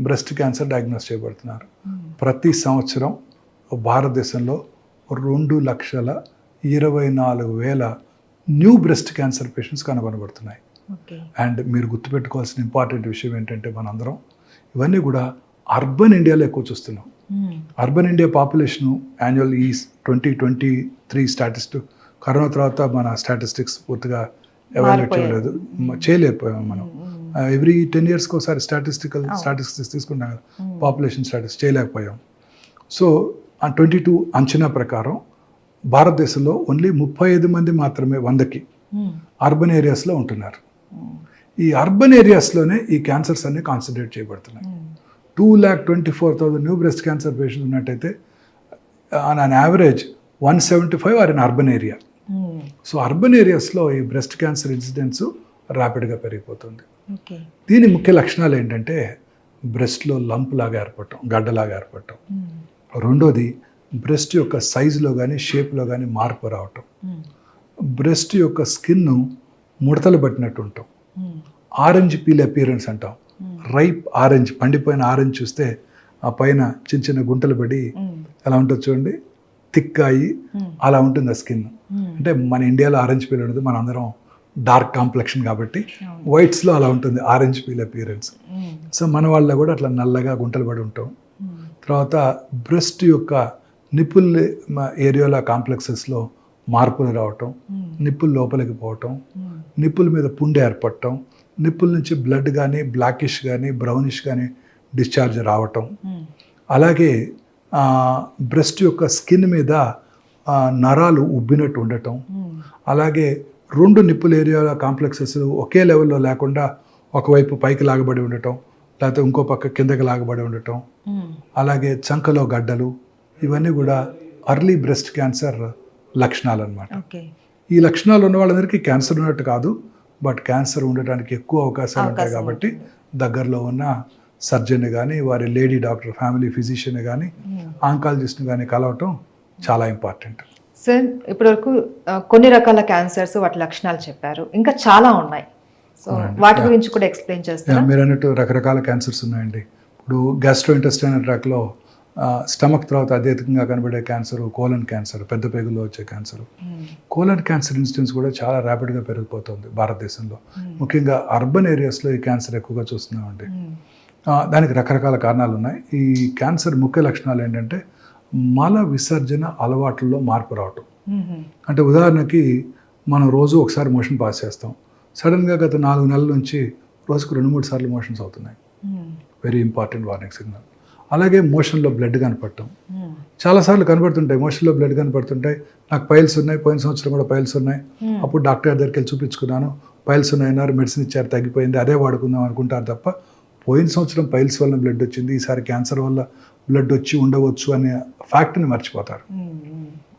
C: బ్రెస్ట్ క్యాన్సర్ డయాగ్నోస్ చేయబడుతున్నారు. ప్రతి సంవత్సరం భారతదేశంలో 2,24,000 న్యూ బ్రెస్ట్ క్యాన్సర్ పేషెంట్స్ కనుగొనబడుతున్నాయి. అండ్ మీరు గుర్తుపెట్టుకోవాల్సిన ఇంపార్టెంట్ విషయం ఏంటంటే, మనందరం ఇవన్నీ కూడా అర్బన్ ఇండియాలో ఎక్కువ చూస్తున్నాం. అర్బన్ ఇండియా పాపులేషన్ యాన్యువల్ ఈ 2023 స్టాటిస్టిక్, కరోనా తర్వాత మన స్టాటిస్టిక్స్ పూర్తిగా ఎవాల్యుయేట్ చేయలేదు, చేయలేకపోయాం మనం. ఎవ్రీ 10 yearsకి ఒకసారి స్టాటిస్టిక్స్ తీసుకుంటాం కదా, పాపులేషన్ స్టాటిస్టిక్స్ చేయలేకపోయాం. సో 22 అంచనా ప్రకారం భారతదేశంలో ఓన్లీ 35 మంది మాత్రమే 100కి అర్బన్ ఏరియాస్లో ఉంటున్నారు. ఈ అర్బన్ ఏరియాస్లోనే ఈ క్యాన్సర్స్ అన్ని కాన్సన్ట్రేట్ చేయబడుతున్నాయి. 2,24,000 న్యూ బ్రెస్ట్ క్యాన్సర్ పేషెంట్స్ ఉన్నట్టయితే on an average 175 are in urban area. So urban ఏరియాస్లో ఈ బ్రెస్ట్ క్యాన్సర్ ఇన్సిడెన్స్ ర్యాపిడ్గా పెరిగిపోతుంది. దీని ముఖ్య లక్షణాలు ఏంటంటే బ్రెస్ట్లో లంప్ లాగా ఏర్పడటం, గడ్డలాగా ఏర్పడటం. రెండోది బ్రెస్ట్ యొక్క సైజులో కానీ షేప్లో కానీ మార్పు రావటం. బ్రెస్ట్ యొక్క స్కిన్ ముడతలు పట్టినట్టు ఉంటాం. ఆరెంజ్ పీల్ అపియరెన్స్ అంటాం. రైప్ ఆరెంజ్, పండిపోయిన ఆరెంజ్ చూస్తే ఆ పైన చిన్న చిన్న గుంటలు పడి ఎలా ఉంటుంది చూడండి, థిక్ అయ్యి అలా ఉంటుంది ఆ స్కిన్. అంటే మన ఇండియాలో ఆరెంజ్ పీల్ ఉండదు, మన అందరం డార్క్ కాంప్లెక్షన్ కాబట్టి వైట్స్లో అలా ఉంటుంది ఆరెంజ్ పీల్ అపియరెన్స్. సో మన వాళ్ళ కూడా అట్లా నల్లగా గుంటలు పడి ఉంటాం. తర్వాత బ్రెస్ట్ యొక్క నిప్పుల్ ఏరియాలో కాంప్లెక్సెస్లో మార్పులు రావటం, నిప్పులు లోపలికి పోవటం, నిప్పుల మీద పుండె ఏర్పడటం, నిప్పుల నుంచి బ్లడ్ కానీ బ్లాకిష్ కానీ బ్రౌనిష్ కానీ డిశ్చార్జ్ రావటం. అలాగే బ్రెస్ట్ యొక్క స్కిన్ మీద నరాలు ఉబ్బినట్టు ఉండటం. అలాగే రెండు నిప్పుల ఏరియాల కాంప్లెక్సెస్ ఒకే లెవెల్లో లేకుండా ఒకవైపు పైకి లాగబడి ఉండటం, లేకపోతే ఇంకో పక్క కిందకి లాగబడి ఉండటం. అలాగే చంకలో గడ్డలు, ఇవన్నీ కూడా అర్లీ బ్రెస్ట్ క్యాన్సర్ లక్షణాలు అన్నమాట. ఈ లక్షణాలు ఉన్న వాళ్ళందరికీ క్యాన్సర్ ఉన్నట్టు కాదు, బట్ క్యాన్సర్ ఉండటానికి ఎక్కువ అవకాశాలు ఉంటాయి కాబట్టి దగ్గరలో ఉన్న సర్జన్ కానీ, వారి లేడీ డాక్టర్, ఫ్యామిలీ ఫిజిషియన్ కానీ, ఆంకాలజిస్ట్ని కానీ కలవటం చాలా ఇంపార్టెంట్.
B: సార్, ఇప్పటివరకు కొన్ని రకాల క్యాన్సర్స్ వాటి లక్షణాలు చెప్పారు, ఇంకా చాలా ఉన్నాయి. సో వాటి గురించి కూడా ఎక్స్ప్లెయిన్ చేస్తారా?
C: మీరు అన్నట్టు రకరకాల క్యాన్సర్స్ ఉన్నాయండి. ఇప్పుడు గ్యాస్ట్రోఇంటెస్టైనల్ ట్రాక్లో స్టమక్ తర్వాత అత్యధికంగా కనబడే క్యాన్సర్ కోలన్ క్యాన్సర్, పెద్ద పేగుల్లో వచ్చే క్యాన్సర్. కోలన్ క్యాన్సర్ ఇన్సిడెన్స్ కూడా చాలా ర్యాపిడ్గా పెరిగిపోతుంది భారతదేశంలో. ముఖ్యంగా అర్బన్ ఏరియాస్లో ఈ క్యాన్సర్ ఎక్కువగా చూస్తున్నామండి. దానికి రకరకాల కారణాలు ఉన్నాయి. ఈ క్యాన్సర్ ముఖ్య లక్షణాలు ఏంటంటే మల విసర్జన అలవాట్లలో మార్పు రావటం. అంటే ఉదాహరణకి మనం రోజు ఒకసారి మోషన్ పాస్ చేస్తాం, సడన్గా గత 4 నెలల నుంచి రోజుకు 2-3 సార్లు మోషన్స్ అవుతున్నాయి. Very important warning signal. అలాగే మోషన్లో బ్లడ్ కనపడటం చాలాసార్లు కనపడుతుంటాయి. మోషన్లో బ్లడ్ కనపడుతుంటాయి. నాకు పైల్స్ ఉన్నాయి, పోయిన సంవత్సరం కూడా పైల్స్ ఉన్నాయి, అప్పుడు డాక్టర్ దగ్గరికి వెళ్ళి చూపించుకున్నాను, పైల్స్ ఉన్నాయన్నారు, మెడిసిన్ ఇచ్చారు, తగ్గిపోయింది, అదే వాడుకుందాం అనుకుంటారు తప్ప పోయిన సంవత్సరం పైల్స్ వల్ల బ్లడ్ వచ్చింది, ఈసారి క్యాన్సర్ వల్ల బ్లడ్ వచ్చి ఉండవచ్చు అనే ఫ్యాక్ట్ని మర్చిపోతారు.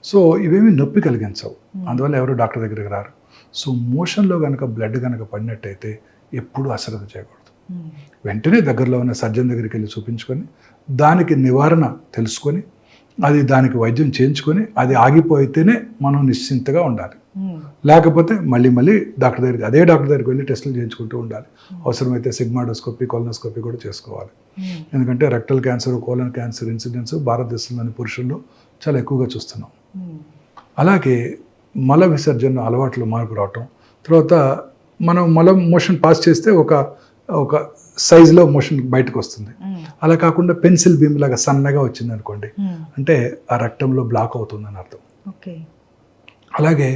C: సో ఇవేమీ నొప్పి కలిగించవు, అందువల్ల ఎవరు డాక్టర్ దగ్గరికి రారు. సో మోషన్లో కనుక బ్లడ్ కనుక పడినట్టయితే ఎప్పుడూ అశ్రద్ధ చేయకూడదు. వెంటనే దగ్గరలో ఉన్న సర్జన్ దగ్గరికి వెళ్ళి చూపించుకొని దానికి నివారణ తెలుసుకొని అది దానికి వైద్యం చేయించుకొని అది ఆగిపోయితేనే మనం నిశ్చింతగా ఉండాలి. లేకపోతే మళ్ళీ డాక్టర్ దగ్గరికి, అదే డాక్టర్ దగ్గరికి వెళ్ళి టెస్టులు చేయించుకుంటూ ఉండాలి. అవసరమైతే సిగ్మాడోస్కోపీ, కొలనోస్కోపీ కూడా చేసుకోవాలి. ఎందుకంటే rectal cancer, colon cancer incidence భారతదేశంలోని పురుషుల్లో చాలా ఎక్కువగా చూస్తున్నాం. అలాగే మల విసర్జన అలవాట్లు మార్పు రావటం, తర్వాత మనం మోషన్ పాస్ చేస్తే ఒక సైజులో మోషన్ బయటకు వస్తుంది. అలా కాకుండా పెన్సిల్ బీమ్ లాగా సన్నగా వచ్చింది అనుకోండి, అంటే ఆ రక్తంలో బ్లాక్ అవుతుందని అర్థం. అలాగే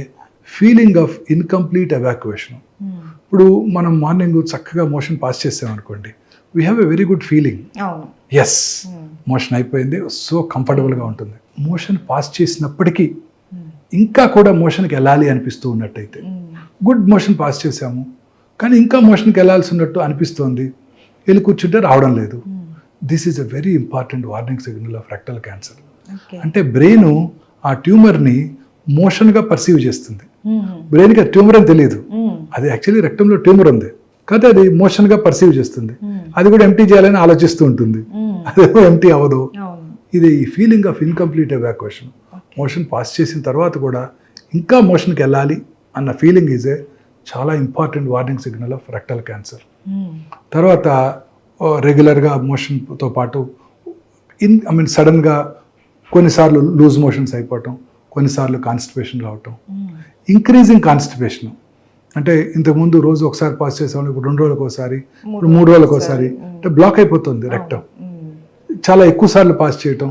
C: ఫీలింగ్ ఆఫ్ ఇన్కంప్లీట్ ఎవాక్యుయేషన్. ఇప్పుడు మనం మార్నింగ్ చక్కగా మోషన్ పాస్ చేసామనుకోండి, we have a very good feeling, yes motion అయిపోయింది, సో కంఫర్టబుల్గా ఉంటుంది. మోషన్ పాస్ చేసినప్పటికీ ఇంకా కూడా మోషన్కి వెళ్ళాలి అనిపిస్తూ ఉన్నట్టయితే, గుడ్ మోషన్ పాస్ చేసాము కానీ ఇంకా మోషన్కి వెళ్ళాల్సి ఉన్నట్టు అనిపిస్తోంది, వెళ్ళి కూర్చుంటే రావడం లేదు, this is a very important warning signal of rectal cancer. అంటే బ్రెయిన్ ఆ ట్యూమర్ని మోషన్గా పర్సీవ్ చేస్తుంది. బ్రెయిన్కి ట్యూమర్ అని తెలియదు, అది యాక్చువల్లీ రెక్టంలో ట్యూమర్ ఉంది కదా, అది మోషన్గా పర్సీవ్ చేస్తుంది. అది కూడా ఎంటీ చేయాలని ఆలోచిస్తూ ఉంటుంది, అదేమో ఎంటీ అవ్వదు. ఇది feeling of incomplete evacuation. Motion pass చేసిన తర్వాత కూడా ఇంకా మోషన్కి వెళ్ళాలి అన్న ఫీలింగ్ ఈజ్ ఏ చాలా important warning signal of rectal cancer. తర్వాత రెగ్యులర్గా మోషన్తో పాటు సడన్గా కొన్నిసార్లు లూజ్ మోషన్స్ అయిపోవటం, కొన్నిసార్లు కాన్స్టిపేషన్ రావటం. ఇంక్రీజింగ్ కాన్స్టిపేషన్ అంటే ఇంతకుముందు రోజు ఒకసారి పాస్ చేసేవాళ్ళు ఇప్పుడు 2 రోజులకు ఒకసారి, ఇప్పుడు 3 రోజులకు ఒకసారి, అంటే బ్లాక్ అయిపోతుంది రెక్టం. చాలా ఎక్కువ సార్లు పాస్ చేయటం,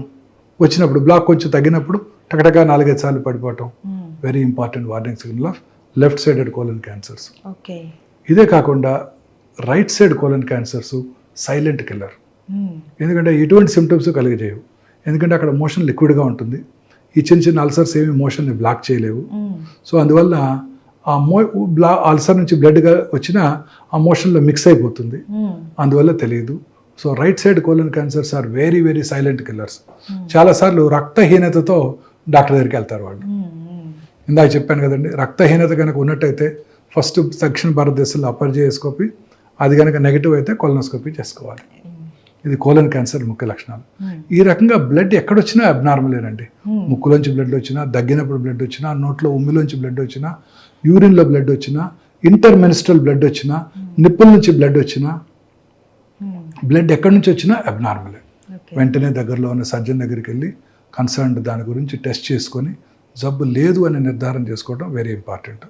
C: వచ్చినప్పుడు బ్లాక్ కొంచెం తగ్గినప్పుడు టకటగా 4-5 సార్లు పడిపోవటం. Very important warning signal of left sided colon cancers. ఇదే కాకుండా right side colon cancers silent killer. ఎందుకంటే ఎటువంటి సిమ్టమ్స్ కలిగజేయవు, ఎందుకంటే అక్కడ మోషన్ లిక్విడ్గా ఉంటుంది. ఈ చిన్న అల్సర్స్ ఏమి మోషన్ని బ్లాక్ చేయలేవు. సో అందువల్ల ఆ అల్సర్ నుంచి బ్లడ్గా వచ్చిన ఆ మోషన్లో మిక్స్ అయిపోతుంది, అందువల్ల తెలియదు. So right side colon cancers are very very silent killers. చాలాసార్లు రక్తహీనతతో డాక్టర్ దగ్గరికి వెళ్తారు వాళ్ళు. ఇందాక చెప్పాను కదండి, రక్తహీనత కనుక ఉన్నట్టయితే ఫస్ట్ దక్షిణ భారతదేశంలో అపర్జయోస్కోపీ, అది కనుక నెగిటివ్ అయితే కొలనోస్కోపీ చేసుకోవాలి. ఇది కోలన్ క్యాన్సర్ ముఖ్య లక్షణాలు. ఈ రకంగా బ్లడ్ ఎక్కడొచ్చినా అబ్నార్మలేనండి. ముక్కులోంచి బ్లడ్ వచ్చినా, దగ్గినప్పుడు బ్లడ్ వచ్చినా, నోట్లో ఉమ్మిలోంచి బ్లడ్ వచ్చినా, యూరిన్లో బ్లడ్ వచ్చినా, ఇంటర్మెనిస్ట్రల్ బ్లడ్ వచ్చినా, నిప్పుల నుంచి బ్లడ్ వచ్చినా, బ్లడ్ ఎక్కడి నుంచి వచ్చినా అబ్నార్మలే. వెంటనే దగ్గరలో ఉన్న సర్జన్ దగ్గరికి వెళ్ళి కన్సర్న్డ్ దాని గురించి టెస్ట్ చేసుకొని జబ్బు లేదు అని నిర్ధారణ చేసుకోవడం వెరీ ఇంపార్టెంట్.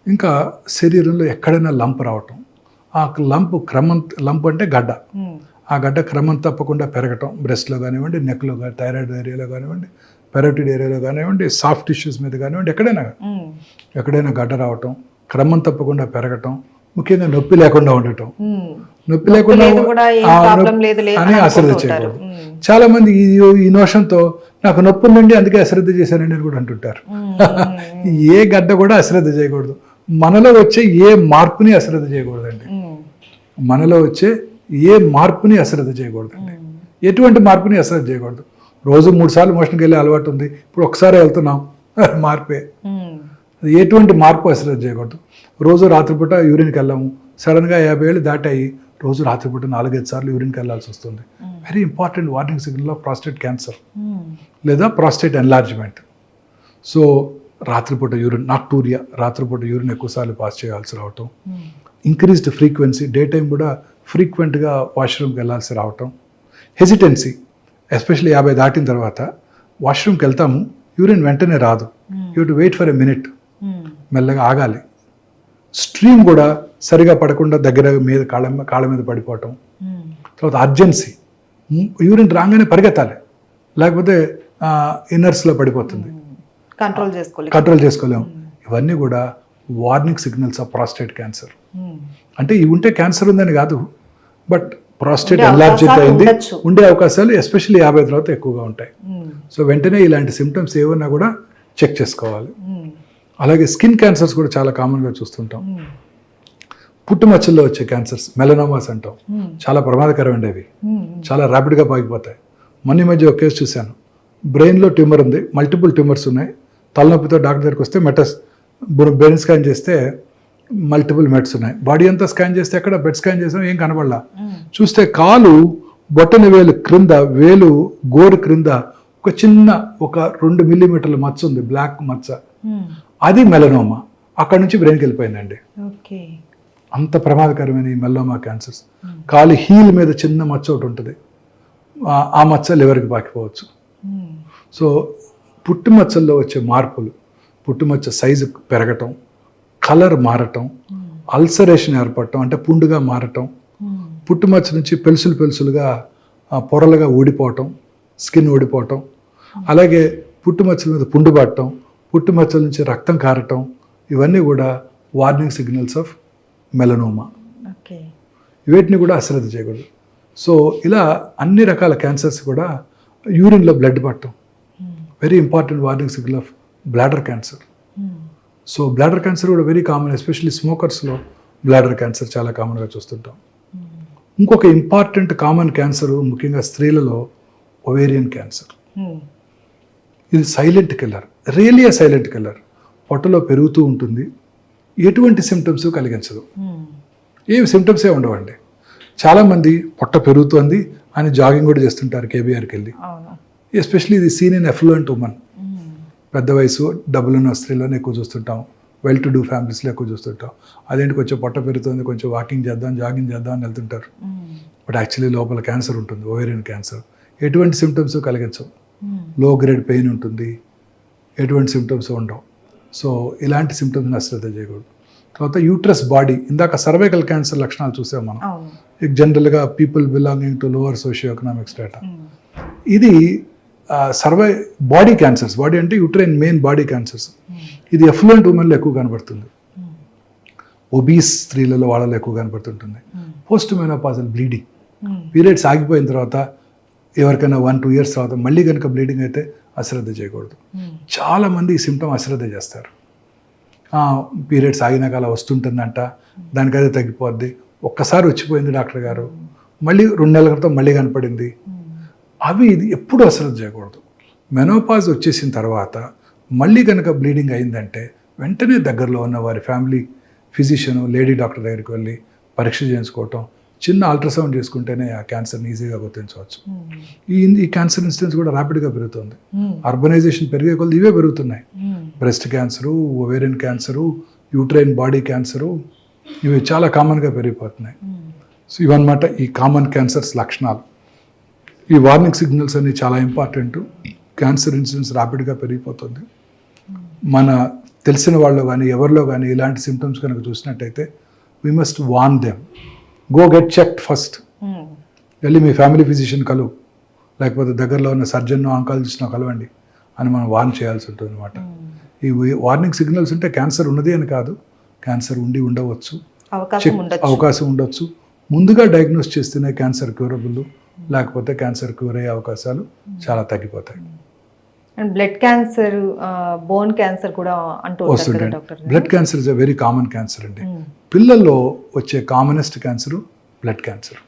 C: ఇంకా శరీరంలో ఎక్కడైనా లంప్ రావటం, ఆ లంప్ అంటే గడ్డ, ఆ గడ్డ క్రమం తప్పకుండా పెరగటం, బ్రెస్ట్లో కానివ్వండి, నెక్లో కానీ, థైరాయిడ్ ఏరియాలో కానివ్వండి, పెరోటిడ్ ఏరియాలో కానివ్వండి, సాఫ్ట్ టిష్యూస్ మీద కానివ్వండి, ఎక్కడైనా గడ్డ రావటం, క్రమం తప్పకుండా పెరగటం, ముఖ్యంగా నొప్పి లేకుండా ఉండటం. నొప్పి లేకుండా అని అశ్రద్ధ చేయకూడదు. చాలా మంది ఈ నోషంతో నాకు నొప్పి ఉందండి అందుకే అశ్రద్ధ చేశానండి అని కూడా అంటుంటారు. ఏ గడ్డ కూడా అశ్రద్ధ చేయకూడదు. మనలో వచ్చే ఏ మార్పుని అశ్రద్ధ చేయకూడదండి. మనలో వచ్చే ఏ మార్పుని అశ్రద్ధ చేయకూడదండి. ఎటువంటి మార్పుని అశ్రద్ధ చేయకూడదు. రోజు 3 సార్లు మోషన్కి వెళ్ళే అలవాటు ఉంది, ఇప్పుడు ఒకసారి వెళ్తున్నాం, మార్పే. ఎటువంటి మార్పు అశ్రద్ధ చేయకూడదు. రోజు రాత్రిపూట యూరిన్కి వెళ్ళాము, సడన్గా 50 ఏళ్ళు దాటాయి, రోజు రాత్రిపూట 4-5 సార్లు యూరిన్కి వెళ్ళాల్సి వస్తుంది. Very important warning signal of prostate cancer లేదా ప్రాస్టేట్ ఎన్లార్జ్మెంట్. సో రాత్రిపూట యూరిన్, నాక్టూరియా, రాత్రిపూట యూరిన్ ఎక్కువసార్లు పాస్ చేయాల్సి రావటం, ఇంక్రీజ్డ్ ఫ్రీక్వెన్సీ, డే టైం కూడా ఫ్రీక్వెంట్గా వాష్రూమ్కి వెళ్ళాల్సి రావటం, హెసిటెన్సీ, ఎస్పెషల్లీ 50 దాటిన తర్వాత వాష్రూమ్కి వెళ్తాము, యూరిన్ వెంటనే రాదు, you to wait for a minute, మెల్లగా ఆగాలి. స్ట్రీమ్ కూడా సరిగా పడకుండా దగ్గర మీద కాళ్ళ మీద పడిపోవటం. తర్వాత అర్జెన్సీ, యూరిన్ రాగానే పరిగెత్తాలి, లేకపోతే ఇన్నర్స్లో పడిపోతుంది, కంట్రోల్ చేసుకోలేము. ఇవన్నీ కూడా warning signals of prostate cancer. అంటే ఇవి ఉంటే క్యాన్సర్ ఉందని కాదు, బట్ ప్రాస్టేట్ ఎన్లార్జ్ అయింది, ఉండే అవకాశాలు ఎస్పెషల్లీ 50 తర్వాత ఎక్కువగా ఉంటాయి. సో వెంటనే ఇలాంటి సిమ్టమ్స్ ఏమన్నా కూడా చెక్ చేసుకోవాలి. అలాగే స్కిన్ క్యాన్సర్స్ కూడా చాలా కామన్గా చూస్తుంటాం. పుట్టుమచ్చల్లో వచ్చే క్యాన్సర్స్, మెలనోమాస్ అంటాం, చాలా ప్రమాదకరమైనవి, అవి చాలా ర్యాపిడ్గా పాకిపోతాయి. మొన్న మధ్య ఒక కేసు చూశాను, బ్రెయిన్లో ట్యూమర్ ఉంది, మల్టిపుల్ ట్యూమర్స్ ఉన్నాయి, తలనొప్పితో డాక్టర్ దగ్గరికి వస్తే బ్రెయిన్ స్కాన్ చేస్తే మల్టిపుల్ మెట్స్ ఉన్నాయి, బాడీ అంతా స్కాన్ చేస్తే ఎక్కడ బెడ్ స్కాన్ చేసాం ఏం కనబడలా. చూస్తే కాలు బొట్టన వేలు క్రింద, వేలు గోరు క్రింద ఒక చిన్న 2 మిల్లీమీటర్ల మచ్చ ఉంది, బ్లాక్ మచ్చ, అది మెలనోమా. అక్కడ నుంచి బ్రెయిన్కి వెళ్ళిపోయిందండి. అంత ప్రమాదకరమైన ఈ మెలనోమా క్యాన్సర్స్. కాలు హీల్ మీద చిన్న మచ్చ ఒకటి ఉంటుంది, ఆ మచ్చ లివర్కి పాకిపోవచ్చు. సో పుట్టుమచ్చల్లో వచ్చే మార్పులు, పుట్టుమచ్చ సైజు పెరగటం, కలర్ మారటం, అల్సరేషన్ ఏర్పడటం అంటే పుండుగా మారటం, పుట్టుమచ్చ నుంచి పెలుసులుగా పొరలుగా ఊడిపోవటం, స్కిన్ ఊడిపోవటం, అలాగే పుట్టుమచ్చల మీద పుండు పట్టడం, పుట్టుమచ్చల నుంచి రక్తం కారటం, ఇవన్నీ కూడా వార్నింగ్ సిగ్నల్స్ ఆఫ్ మెలనోమా. వీటిని కూడా అశ్రద్ధ చేయకూడదు. సో ఇలా అన్ని రకాల క్యాన్సర్స్ కూడా యూరిన్లో బ్లడ్ పట్టడం very important warning signal of bladder cancer. So bladder cancer కూడా వెరీ కామన్, ఎస్పెషల్లీ స్మోకర్స్లో బ్లాడర్ క్యాన్సర్ చాలా కామన్గా చూస్తుంటాం. ఇంకొక ఇంపార్టెంట్ కామన్ క్యాన్సర్ ముఖ్యంగా స్త్రీలలో ఒవేరియన్ క్యాన్సర్. ఇది silent killer, really silent killer. పొట్టలో పెరుగుతూ ఉంటుంది, ఎటువంటి సిమ్టమ్స్ కలిగించదు, ఏమి సిమ్టమ్సే ఉండవండి. చాలామంది పొట్ట పెరుగుతోంది అని జాగింగ్ కూడా చేస్తుంటారు కేబీఆర్కి వెళ్ళి. ఎస్పెషల్లీ ఇది సీన్ ఇన్ ఎఫ్లూయెంట్ ఉమెన్, పెద్ద వయసు డబ్బులున్న స్త్రీలను ఎక్కువ చూస్తుంటాం, వెల్ టు డూ ఫ్యామిలీస్లో ఎక్కువ చూస్తుంటాం. అదేంటి కొంచెం పొట్ట పెరుగుతుంది, కొంచెం వాకింగ్ చేద్దాం, జాగింగ్ చేద్దాం అని వెళ్తుంటారు. బట్ యాక్చువల్లీ లోపల క్యాన్సర్ ఉంటుంది, ఓవేరియన్ క్యాన్సర్. ఎటువంటి సిమ్టమ్స్ కలిగించవు, లో గ్రేడ్ పెయిన్ ఉంటుంది, ఎటువంటి సిమ్టమ్స్ ఉండవు. సో ఇలాంటి సిమ్టమ్స్ని అశ్రద్ధ చేయకూడదు. తర్వాత యూట్రస్ బాడీ, ఇందాక సర్వైకల్ క్యాన్సర్ లక్షణాలు చూసాం మనం. జనరల్గా people belonging to lower socio economic strata. ఇది బాడీ క్యాన్సర్స్, బాడీ అంటే యూట్రైన్ మెయిన్ బాడీ క్యాన్సర్స్. ఇది ఎఫ్లూయెంట్ ఉమెన్లో ఎక్కువ కనబడుతుంది, ఒబీస్ స్త్రీలలో వాళ్ళలో ఎక్కువ కనబడుతుంటుంది. పోస్ట్ మెనోపాజల్ బ్లీడింగ్, పీరియడ్స్ ఆగిపోయిన తర్వాత ఎవరికైనా 1-2 years తర్వాత మళ్ళీ కనుక బ్లీడింగ్ అయితే అశ్రద్ధ చేయకూడదు. చాలామంది ఈ సిమ్టమ్ అశ్రద్ధ చేస్తారు. పీరియడ్స్ ఆగినాక అలా వస్తుంటుందంట, దానికదే తగ్గిపోద్ది, ఒక్కసారి వచ్చిపోయింది డాక్టర్ గారు, మళ్ళీ 2 నెలల క్రితం మళ్ళీ కనపడింది. అవి ఇది ఎప్పుడు అశ్రద్ధ చేయకూడదు. మెనోపాజ్ వచ్చేసిన తర్వాత మళ్ళీ కనుక బ్లీడింగ్ అయిందంటే వెంటనే దగ్గరలో ఉన్న వారి ఫ్యామిలీ ఫిజిషియన్ లేడీ డాక్టర్ దగ్గరికి వెళ్ళి పరీక్ష చేయించుకోవటం, చిన్న అల్ట్రాసౌండ్ చేసుకుంటేనే ఆ క్యాన్సర్ని ఈజీగా గుర్తించవచ్చు. ఈ క్యాన్సర్ ఇన్సిడెన్స్ కూడా ర్యాపిడ్గా పెరుగుతుంది. అర్బనైజేషన్ పెరిగే కొద్ది ఇవే పెరుగుతున్నాయి. Breast cancer, ovarian cancer, uterine body cancer, ఇవి చాలా కామన్గా పెరిగిపోతున్నాయి. సో ఇవన్నమాట ఈ కామన్ క్యాన్సర్స్ లక్షణాలు. ఈ వార్నింగ్ సిగ్నల్స్ అన్ని చాలా ఇంపార్టెంట్. క్యాన్సర్ ఇన్సిడెన్స్ ర్యాపిడ్గా పెరిగిపోతుంది. మన తెలిసిన వాళ్ళు కానీ ఎవరిలో కానీ ఇలాంటి సిమ్టమ్స్ కనుక చూసినట్టయితే we must warn them, go get checked first. వెళ్ళి మీ ఫ్యామిలీ ఫిజిషియన్ కలువు, లేకపోతే దగ్గరలో ఉన్న సర్జన్ ఆంకాలజిస్ట్ను కలవండి అని మనం వార్న్ చేయాల్సి ఉంటుంది అనమాట. ఈ వార్నింగ్ సిగ్నల్స్ ఉంటే క్యాన్సర్ ఉన్నది అని కాదు, క్యాన్సర్ ఉండవచ్చు, అవకాశం ఉండొచ్చు. ముందుగా డయాగ్నోస్ చేస్తేనే క్యాన్సర్ క్యూరబుల్, లేకపోతే క్యాన్సర్ క్యూర్ అయ్యే అవకాశాలు చాలా తగ్గిపోతాయి.
B: And blood cancer, bone cancer కూడా
C: వస్తుందండి. Blood cancer is a very common cancer అండి. పిల్లల్లో వచ్చే కామనెస్ట్ క్యాన్సర్ బ్లడ్ క్యాన్సర్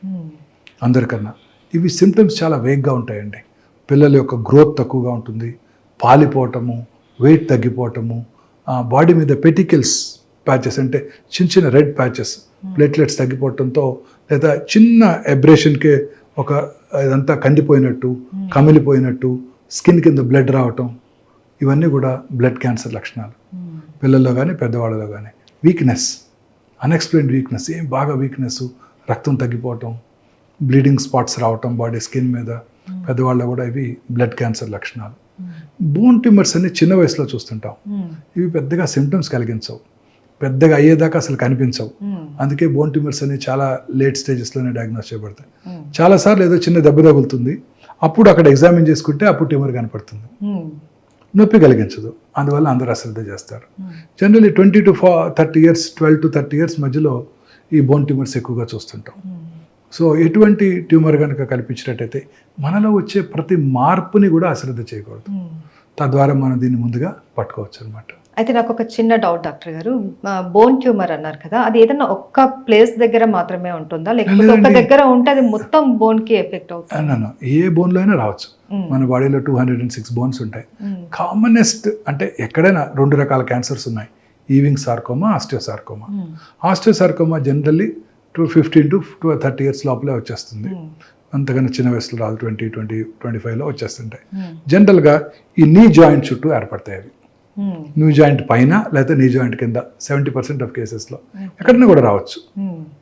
C: అందరికన్నా. ఇవి సిమ్టమ్స్ చాలా వేగ్గా ఉంటాయండి. పిల్లల యొక్క గ్రోత్ తక్కువగా ఉంటుంది, పాలిపోవటము, వెయిట్ తగ్గిపోవటము, బాడీ మీద పెటికల్స్ ప్యాచెస్ అంటే చిన్న చిన్న రెడ్ ప్యాచెస్, ప్లేట్లెట్స్ తగ్గిపోవటంతో, లేదా చిన్న ఎబ్రేషన్కే ఒక ఇదంతా కందిపోయినట్టు, కమిలిపోయినట్టు, స్కిన్ కింద బ్లడ్ రావటం, ఇవన్నీ కూడా బ్లడ్ క్యాన్సర్ లక్షణాలు. పిల్లల్లో కానీ పెద్దవాళ్ళలో కానీ. వీక్నెస్, అన్ఎక్స్ప్లెయిన్డ్ వీక్నెస్, ఏం బాగా వీక్నెస్, రక్తం తగ్గిపోవటం, బ్లీడింగ్ స్పాట్స్ రావటం బాడీ స్కిన్ మీద, పెద్దవాళ్ళలో కూడా ఇవి బ్లడ్ క్యాన్సర్ లక్షణాలు. బోన్ ట్యూమర్స్ అన్ని చిన్న వయసులో చూస్తుంటాం. ఇవి పెద్దగా సిమ్టమ్స్ కలిగించవు, పెద్దగా అయ్యేదాకా అసలు కనిపించవు. అందుకే బోన్ ట్యూమర్స్ అనేవి చాలా లేట్ స్టేజెస్లోనే డయాగ్నోస్ చేయబడతాయి. చాలాసార్లు ఏదో చిన్న దెబ్బ తగులుతుంది, అప్పుడు అక్కడ ఎగ్జామిన్ చేసుకుంటే అప్పుడు ట్యూమర్ కనపడుతుంది, నొప్పి కలిగించదు. అందువల్ల అందరూ అశ్రద్ధ చేస్తారు. Generally 20 to 30 years, 12 to 30 years మధ్యలో ఈ బోన్ ట్యూమర్స్ ఎక్కువగా చూస్తుంటాం. సో ఎటువంటి ట్యూమర్ కనుక కల్పించినట్టయితే మనలో వచ్చే ప్రతి మార్పుని కూడా అశ్రద్ధ చేయకూడదు. తద్వారా మనం దీన్ని ముందుగా పట్టుకోవచ్చు అనమాట.
B: అయితే నాకు ఒక చిన్న డౌట్ డాక్టర్ గారు, బోన్ ట్యూమర్ అన్నారు కదా, అది ఏదైనా ఒక్క ప్లేస్ దగ్గర మాత్రమే ఉంటుందా, లేకపోతే ఒక దగ్గర ఉంటే అది మొత్తం బోన్ కి ఎఫెక్ట్ అవుతుంది?
C: ఏ బోన్లో అయినా రావచ్చు. మన బాడీలో 206 బోన్స్ ఉంటాయి. కామనెస్ట్ అంటే ఎక్కడైనా 2 రకాల క్యాన్సర్స్ ఉన్నాయి, Ewing sarcoma, osteosarcoma. Osteosarcoma generally 15 to 30 years లోపలే వచ్చేస్తుంది, అంతకన్నా చిన్న వయసులో రాదు, 20-25లో వచ్చేస్తుంటాయి. జనరల్గా ఈ నీ జాయింట్ చుట్టూ ఏర్పడతాయి అవి. న్యూ జాయింట్ పైన లేదా నీ జాయింట్ కింద 70% ఆఫ్ కేసెస్లో ఎక్కడైనా కూడా రావచ్చు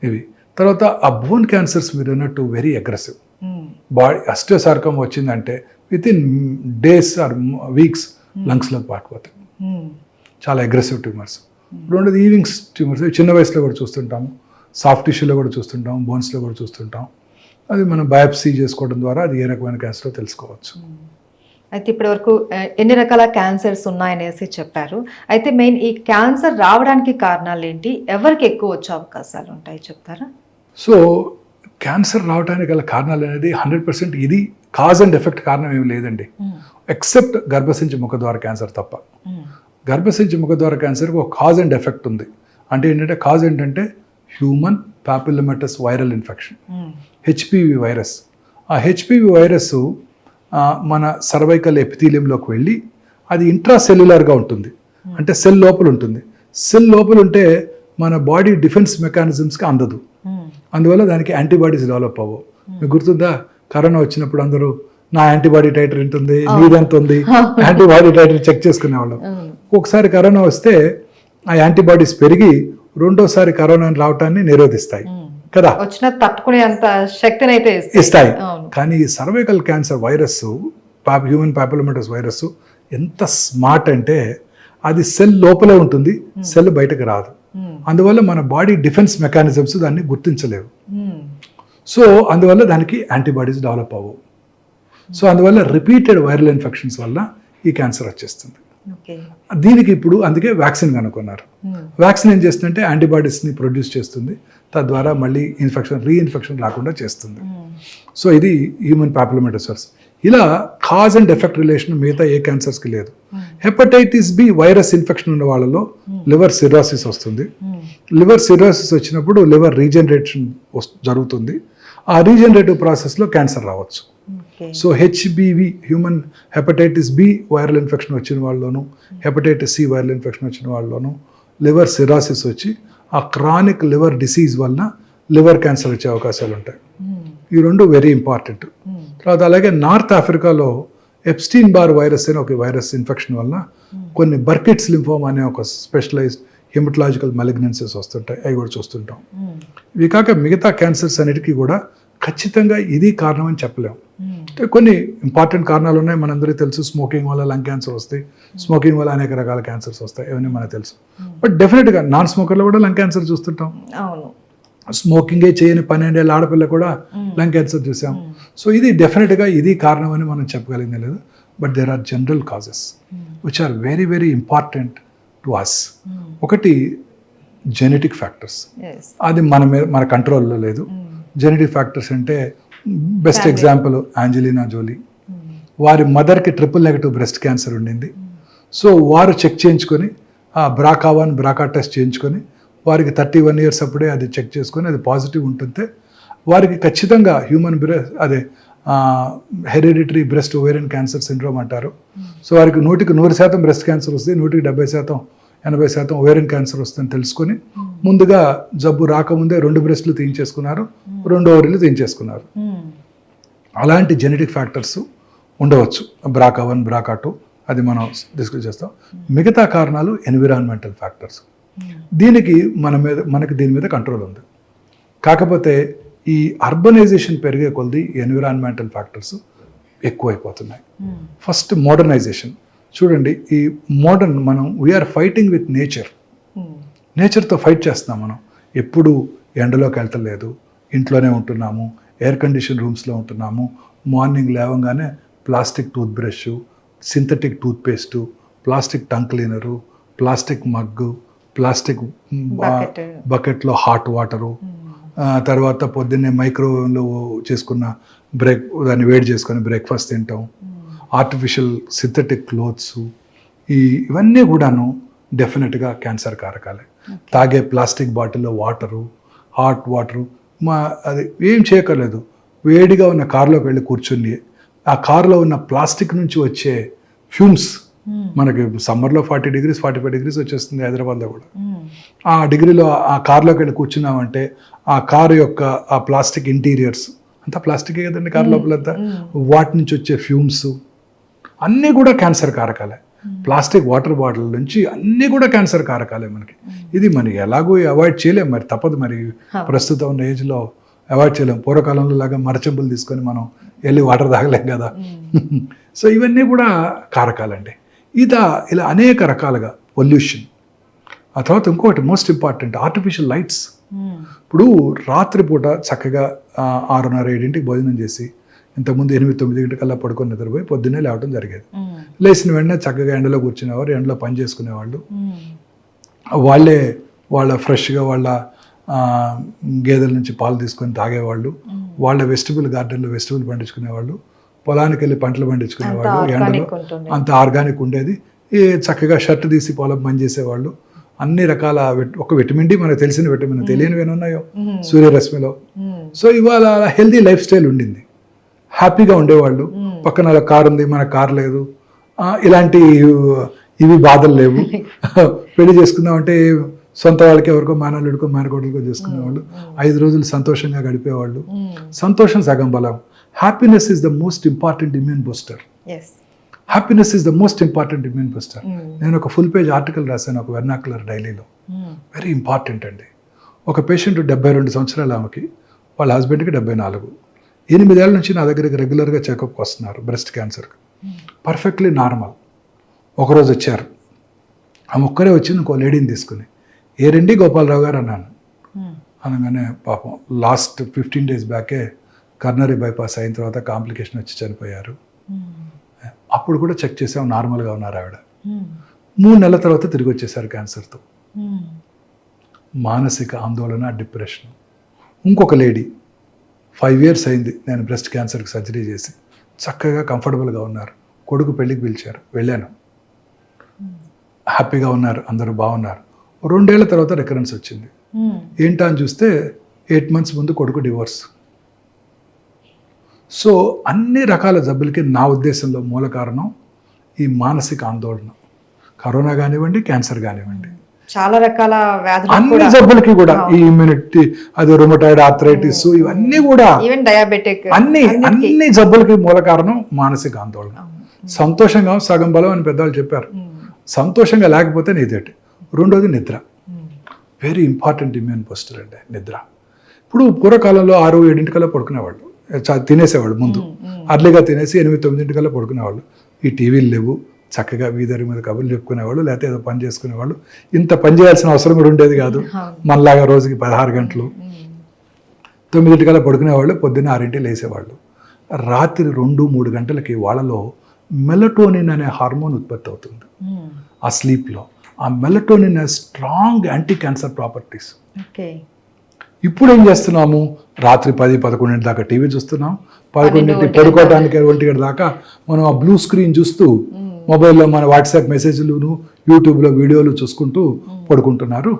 C: ఇవి. తర్వాత ఆ బోన్ క్యాన్సర్స్ మీరు అన్నట్టు వెరీ అగ్రెసివ్. బాడీ ఆస్టియోసార్కోమా వచ్చిందంటే within days or weeks లంగ్స్లోకి పాకిపోతాయి. చాలా అగ్రెసివ్ ట్యూమర్స్. రెండోది ఈవింగ్స్ ట్యూమర్స్, చిన్న వయసులో కూడా చూస్తుంటాము, సాఫ్ట్ టిష్యూలో కూడా చూస్తుంటాం, బోన్స్లో కూడా చూస్తుంటాం. అది మనం బయాప్సీ చేసుకోవడం ద్వారా అది ఏ రకమైన క్యాన్సరో తెలుసుకోవచ్చు.
B: అయితే ఇప్పటి వరకు ఎన్ని రకాల క్యాన్సర్స్ ఉన్నాయనేసి చెప్పారు. అయితే మెయిన్ ఈ క్యాన్సర్ రావడానికి కారణాలు ఏంటి, ఎవరికి ఎక్కువ వచ్చే అవకాశాలు ఉంటాయి చెప్తారా?
C: సో క్యాన్సర్ రావడానికి గల కారణాలు అనేది 100% ఇది కాజ్ అండ్ ఎఫెక్ట్ కారణం ఏమి లేదండి, ఎక్సెప్ట్ గర్భసంచి ముఖద్వార క్యాన్సర్ తప్ప. గర్భసంచి ముఖద్వార క్యాన్సర్కి ఒక కాజ్ అండ్ ఎఫెక్ట్ ఉంది. అంటే ఏంటంటే కాజ్ ఏంటంటే human papillomatous viral infection, HPV virus. ఆ హెచ్పివి వైరస్ మన సర్వైకల్ ఎపిథీలియంలోకి వెళ్ళి అది ఇంట్రాసెల్యులర్గా ఉంటుంది, అంటే సెల్ లోపల ఉంటుంది. సెల్ లోపల ఉంటే మన బాడీ డిఫెన్స్ మెకానిజమ్స్కి అందదు, అందువల్ల దానికి యాంటీబాడీస్ డెవలప్ అవ్వవు. మీకు గుర్తుందా, కరోనా వచ్చినప్పుడు అందరూ నా యాంటీబాడీ టైటర్ ఎంత ఉంది, నీదెంత ఉంది, యాంటీబాడీ టైటర్ చెక్ చేసుకునేవాళ్ళం. ఒకసారి కరోనా వస్తే ఆ యాంటీబాడీస్ పెరిగి రెండోసారి కరోనా రావటాన్ని నిరోధిస్తాయి కదా,
B: వచ్చిన తట్టుకునే అంత శక్తిని అయితే
C: ఇస్తాయి. కానీ ఈ cervical cancer virus, human papillomatous virus ఎంత స్మార్ట్ అంటే అది సెల్ లోపలే ఉంటుంది, సెల్ బయటకు రాదు. అందువల్ల మన బాడీ డిఫెన్స్ మెకానిజమ్స్ దాన్ని గుర్తించలేవు. సో అందువల్ల దానికి యాంటీబాడీస్ డెవలప్ అవ్వవు. సో అందువల్ల రిపీటెడ్ వైరల్ ఇన్ఫెక్షన్స్ వల్ల ఈ క్యాన్సర్ వచ్చేస్తుంది. దీనికి ఇప్పుడు అందుకే వ్యాక్సిన్ కనుక్కున్నారు. వ్యాక్సిన్ ఏం చేస్తుందంటే యాంటీబాడీస్ని ప్రొడ్యూస్ చేస్తుంది, తద్వారా మళ్ళీ రీఇన్ఫెక్షన్ రాకుండా చేస్తుంది. సో ఇది హ్యూమన్ పాపిలోమాటస్ వైరస్. ఇలా కాజ్ అండ్ ఎఫెక్ట్ రిలేషన్ మిగతా ఏ క్యాన్సర్స్కి లేదు. హెపటైటిస్ బి వైరస్ ఇన్ఫెక్షన్ ఉన్న వాళ్ళలో లివర్ సిరోసిస్ వస్తుంది. లివర్ సిరోసిస్ వచ్చినప్పుడు లివర్ రీజనరేషన్ జరుగుతుంది. ఆ రీజనరేటివ్ ప్రాసెస్లో క్యాన్సర్ రావచ్చు.
B: Okay.
C: So HBV human hepatitis B viral infection వచ్చిన వాళ్ళలోను, హెపటైటిస్ సి వైరల్ ఇన్ఫెక్షన్ వచ్చిన వాళ్ళలోను లివర్ సిరాసిస్ వచ్చి ఆ క్రానిక్ లివర్ డిసీజ్ వలన లివర్ క్యాన్సర్ వచ్చే అవకాశాలు ఉంటాయి. ఈ రెండు వెరీ ఇంపార్టెంట్. తర్వాత అలాగే నార్త్ ఆఫ్రికాలో ఎప్స్టీన్ బార్ వైరస్ అనే ఒక వైరస్ ఇన్ఫెక్షన్ వలన కొన్ని బర్కిట్స్ లింఫోమా అనే ఒక స్పెషలైజ్డ్ హెమటలాజికల్ మెలిగ్నెన్సీస్ వస్తుంటాయి, అవి కూడా చూస్తుంటాం. ఇవి కాక మిగతా క్యాన్సర్స్ అన్నిటికీ కూడా ఖచ్చితంగా ఇది కారణం అని చెప్పలేము. కొన్ని ఇంపార్టెంట్ కారణాలు ఉన్నాయి, మనందరికీ తెలుసు. స్మోకింగ్ వల్ల లంగ్ క్యాన్సర్ వస్తాయి, స్మోకింగ్ వల్ల అనేక రకాల క్యాన్సర్స్ వస్తాయి, ఇవన్నీ మనకు తెలుసు. బట్ డెఫినెట్గా నాన్ స్మోకర్లో కూడా లంగ్ క్యాన్సర్ చూస్తుంటాం.
B: అవును.
C: స్మోకింగే చేయని 12 ఏళ్ళ ఆడపిల్ల కూడా లంగ్ క్యాన్సర్ చూసాం. సో ఇది డెఫినెట్గా ఇది కారణం అని మనం చెప్పగలిగింది లేదు. But there are general causes which are very very important to us. ఒకటి జెనెటిక్ ఫ్యాక్టర్స్, అది మన కంట్రోల్లో లేదు. జెనెటిక్ ఫ్యాక్టర్స్ అంటే బెస్ట్ ఎగ్జాంపుల్ ఆంజెలినా జోలీ. వారి మదర్కి ట్రిపుల్ నెగటివ్ బ్రెస్ట్ క్యాన్సర్ ఉండింది. సో వారు చెక్ చేయించుకొని ఆ బ్రాకా టెస్ట్ చేయించుకొని వారికి 31 years అప్పుడే అది చెక్ చేసుకొని అది పాజిటివ్ ఉంటుంటే వారికి ఖచ్చితంగా హ్యూమన్ అదే hereditary breast ovarian cancer syndrome అంటారు. సో వారికి 100% బ్రెస్ట్ క్యాన్సర్ వస్తుంది, 70%, 80% ఓవేరియన్ క్యాన్సర్ వస్తుందని తెలుసుకొని ముందుగా జబ్బు రాకముందే 2 బ్రెస్ట్లు తీయించేసుకున్నారు, 2 ఓవరీలు తీయించేసుకున్నారు. అలాంటి జెనెటిక్ ఫ్యాక్టర్స్ ఉండవచ్చు, BRCA1, BRCA2, అది మనం డిస్కస్ చేస్తాం. మిగతా కారణాలు ఎన్విరాన్మెంటల్ ఫ్యాక్టర్స్. దీనికి మనకి దీని మీద కంట్రోల్ ఉంది. కాకపోతే ఈ అర్బనైజేషన్ పెరిగే కొద్ది ఎన్విరాన్మెంటల్ ఫ్యాక్టర్స్ ఎక్కువైపోతున్నాయి. ఫస్ట్ మోడర్నైజేషన్ చూడండి. ఈ మోడర్న్ మనం వీఆర్ ఫైటింగ్ విత్ నేచర్తో ఫైట్ చేస్తున్నాం. మనం ఎప్పుడు ఎండలోకి వెళ్ళలేదు, ఇంట్లోనే ఉంటున్నాము, ఎయిర్ కండిషన్ రూమ్స్లో ఉంటున్నాము. మార్నింగ్ లేవగానే plastic tooth brush, synthetic tooth paste, plastic tongue cleaner, plastic mug, plastic బకెట్లో హాట్ వాటరు, తర్వాత పొద్దున్నే మైక్రోవేవ్లో చేసుకున్న దాన్ని వేడి చేసుకొని బ్రేక్ఫాస్ట్ తింటాం, ఆర్టిఫిషియల్ సింథటిక్ క్లోత్స్, ఇవన్నీ కూడాను డెఫినెట్గా క్యాన్సర్ కారకాలే. తాగే ప్లాస్టిక్ బాటిల్లో వాటరు, హాట్ వాటరు, అది ఏం చేయక్కర్లేదు. వేడిగా ఉన్న కారులోకి వెళ్ళి కూర్చుని ఆ కారులో ఉన్న ప్లాస్టిక్ నుంచి వచ్చే ఫ్యూమ్స్, మనకి సమ్మర్లో 40 degrees 45 degrees వచ్చేస్తుంది హైదరాబాద్లో కూడా. ఆ డిగ్రీలో ఆ కార్లోకి వెళ్ళి కూర్చున్నామంటే ఆ కారు యొక్క ఆ ప్లాస్టిక్ ఇంటీరియర్స్ అంతా ప్లాస్టికే కదండి, కారు లోపలంతా, వాటి నుంచి వచ్చే ఫ్యూమ్స్ అన్నీ కూడా క్యాన్సర్ కారకాలే. ప్లాస్టిక్ వాటర్ బాటిల్ నుంచి అన్నీ కూడా క్యాన్సర్ కారకాలే మనకి. ఇది మనకి ఎలాగో అవాయిడ్ చేయలేం, మరి తప్పదు. మరి ప్రస్తుతం ఉన్న ఏజ్లో అవాయిడ్ చేయలేం. పూర్వకాలంలో లాగా మరచెంబులు తీసుకొని మనం వెళ్ళి వాటర్ తాగలేం కదా. సో ఇవన్నీ కూడా కారకాలండి. ఇలా అనేక రకాలుగా పొల్యూషన్. ఆ తర్వాత ఇంకోటి మోస్ట్ ఇంపార్టెంట్, ఆర్టిఫిషియల్ లైట్స్. ఇప్పుడు రాత్రిపూట చక్కగా 6:30-7 భోజనం చేసి ఇంతకుముందు 8-9 కల్లా పడుకొని నిద్రపోయి పొద్దున్నే లేవడం జరిగేది. లేచిన వెంటనే చక్కగా ఎండలో కూర్చునేవారు, ఎండలో పని చేసుకునేవాళ్ళు. వాళ్ళ ఫ్రెష్గా వాళ్ళ గేదెల నుంచి పాలు తీసుకొని తాగేవాళ్ళు. వాళ్ళ వెజిటబుల్ గార్డెన్లో వెజిటబుల్ పండించుకునేవాళ్ళు. పొలానికి వెళ్ళి పంటలు పండించుకునేవాళ్ళు. ఎండలో అంత ఆర్గానిక్ ఉండేది. చక్కగా షర్ట్ తీసి పొలం పని చేసేవాళ్ళు. అన్ని రకాల ఒక విటమిన్ డి, మనకు తెలిసిన విటమిన్, తెలియనివి ఏమి ఉన్నాయో సూర్యరశ్మిలో. సో ఇవాళ హెల్దీ లైఫ్ స్టైల్ ఉండింది, హ్యాపీగా ఉండేవాళ్ళు. పక్కన కారు ఉంది, మన కారు లేదు, ఇలాంటి ఇవి బాధలు లేవు. పెళ్లి చేసుకుందామంటే సొంత వాళ్ళకి ఎవరికో మేనల్లుడికో మేనకోడలకో చేసుకునేవాళ్ళు. 5 రోజులు సంతోషంగా గడిపేవాళ్ళు. సంతోషం సగం బలం. Happiness is the most important immune booster. Happiness is the most important immune booster. నేను ఒక ఫుల్ పేజ్ ఆర్టికల్ రాశాను ఒక వెర్నాక్యులర్ డైలీలో. వెరీ ఇంపార్టెంట్ అండి. ఒక పేషెంట్ 72 సంవత్సరాల ఆమెకి, వాళ్ళ హస్బెండ్కి 74. 8 ఏళ్ళ నుంచి నా దగ్గరికి రెగ్యులర్గా చెకప్కి వస్తున్నారు బ్రెస్ట్ క్యాన్సర్కి. Perfectly normal. ఒకరోజు వచ్చారు, ఆమె ఒక్కరే వచ్చింది ఇంకో లేడీని తీసుకుని. ఏరండి గోపాలరావు గారు అన్నాను. అనగానే పాపం లాస్ట్ 15 days బ్యాకే కర్నరీ బైపాస్ అయిన తర్వాత కాంప్లికేషన్ వచ్చి చనిపోయారు. అప్పుడు కూడా చెక్ చేసాం, నార్మల్గా ఉన్నారు ఆవిడ. 3 నెలల తర్వాత తిరిగి వచ్చేసారు క్యాన్సర్తో. మానసిక ఆందోళన, డిప్రెషన్. ఇంకొక లేడీ 5 years అయింది నేను బ్రెస్ట్ క్యాన్సర్కి సర్జరీ చేసి, చక్కగా కంఫర్టబుల్గా ఉన్నారు. కొడుకు పెళ్ళికి పిలిచారు, వెళ్ళాను. హ్యాపీగా ఉన్నారు, అందరూ బాగున్నారు. 2 ఏళ్ల తర్వాత రికరెన్స్ వచ్చింది. ఏంటా అని చూస్తే 8 months ముందు కొడుకు డివోర్స్. సో అన్ని రకాల జబ్బులకి నా ఉద్దేశంలో మూల కారణం ఈ మానసిక ఆందోళన. కరోనా కానివ్వండి, క్యాన్సర్ కానివ్వండి,
B: చాలా రకాల వ్యాధులు
C: అన్ని జబ్బులకి కూడా ఈ ఇమ్యూనిటీ, అది రొమటాయిడ్ ఆర్థరైటిస్, ఇవన్నీ కూడా
B: ఈవెన్ డయాబెటిక్
C: అన్ని జబ్బులకి మూల కారణం మానసిక ఆందోళన. సంతోషంగా సగం బలం అని పెద్దవాళ్ళు చెప్పారు. సంతోషంగా లేకపోతే నీదేటి. రెండోది నిద్ర, వెరీ ఇంపార్టెంట్ ఇమ్యూన్ బూస్టర్ అండి నిద్ర. ఇప్పుడు పూర్వకాలంలో 6-7 పడుకునేవాళ్ళు, తినేసేవాళ్ళు. ముందు అర్లీగా తినేసి 8-9 పడుకునేవాళ్ళు. ఈ టీవీలు లేవు, చక్కగా వీధరి మీద కబుర్లు చెప్పుకునేవాళ్ళు, లేకపోతే ఏదో పని చేసుకునేవాళ్ళు. ఇంత పని చేయాల్సిన అవసరం కూడా ఉండేది కాదు. మనలాగా రోజుకి 16 గంటలు. 9 పడుకునేవాళ్ళు, పొద్దున్న 6 లేసేవాళ్ళు. రాత్రి 2-3 గంటలకి వాళ్ళలో మెలటోనిన్ అనే హార్మోన్ ఉత్పత్తి అవుతుంది ఆ స్లీప్లో. ఆ melatonin strong anti cancer properties. ఇప్పుడు ఏం చేస్తున్నాము, రాత్రి 10-11 దాకా టీవీ చూస్తున్నాం, 11 పడుకోవడానికి 1 దాకా మనం ఆ బ్లూ స్క్రీన్ చూస్తూ మొబైల్లో మన వాట్సాప్ మెసేజ్లను, యూట్యూబ్లో వీడియోలు చూసుకుంటూ పడుకుంటున్నారు.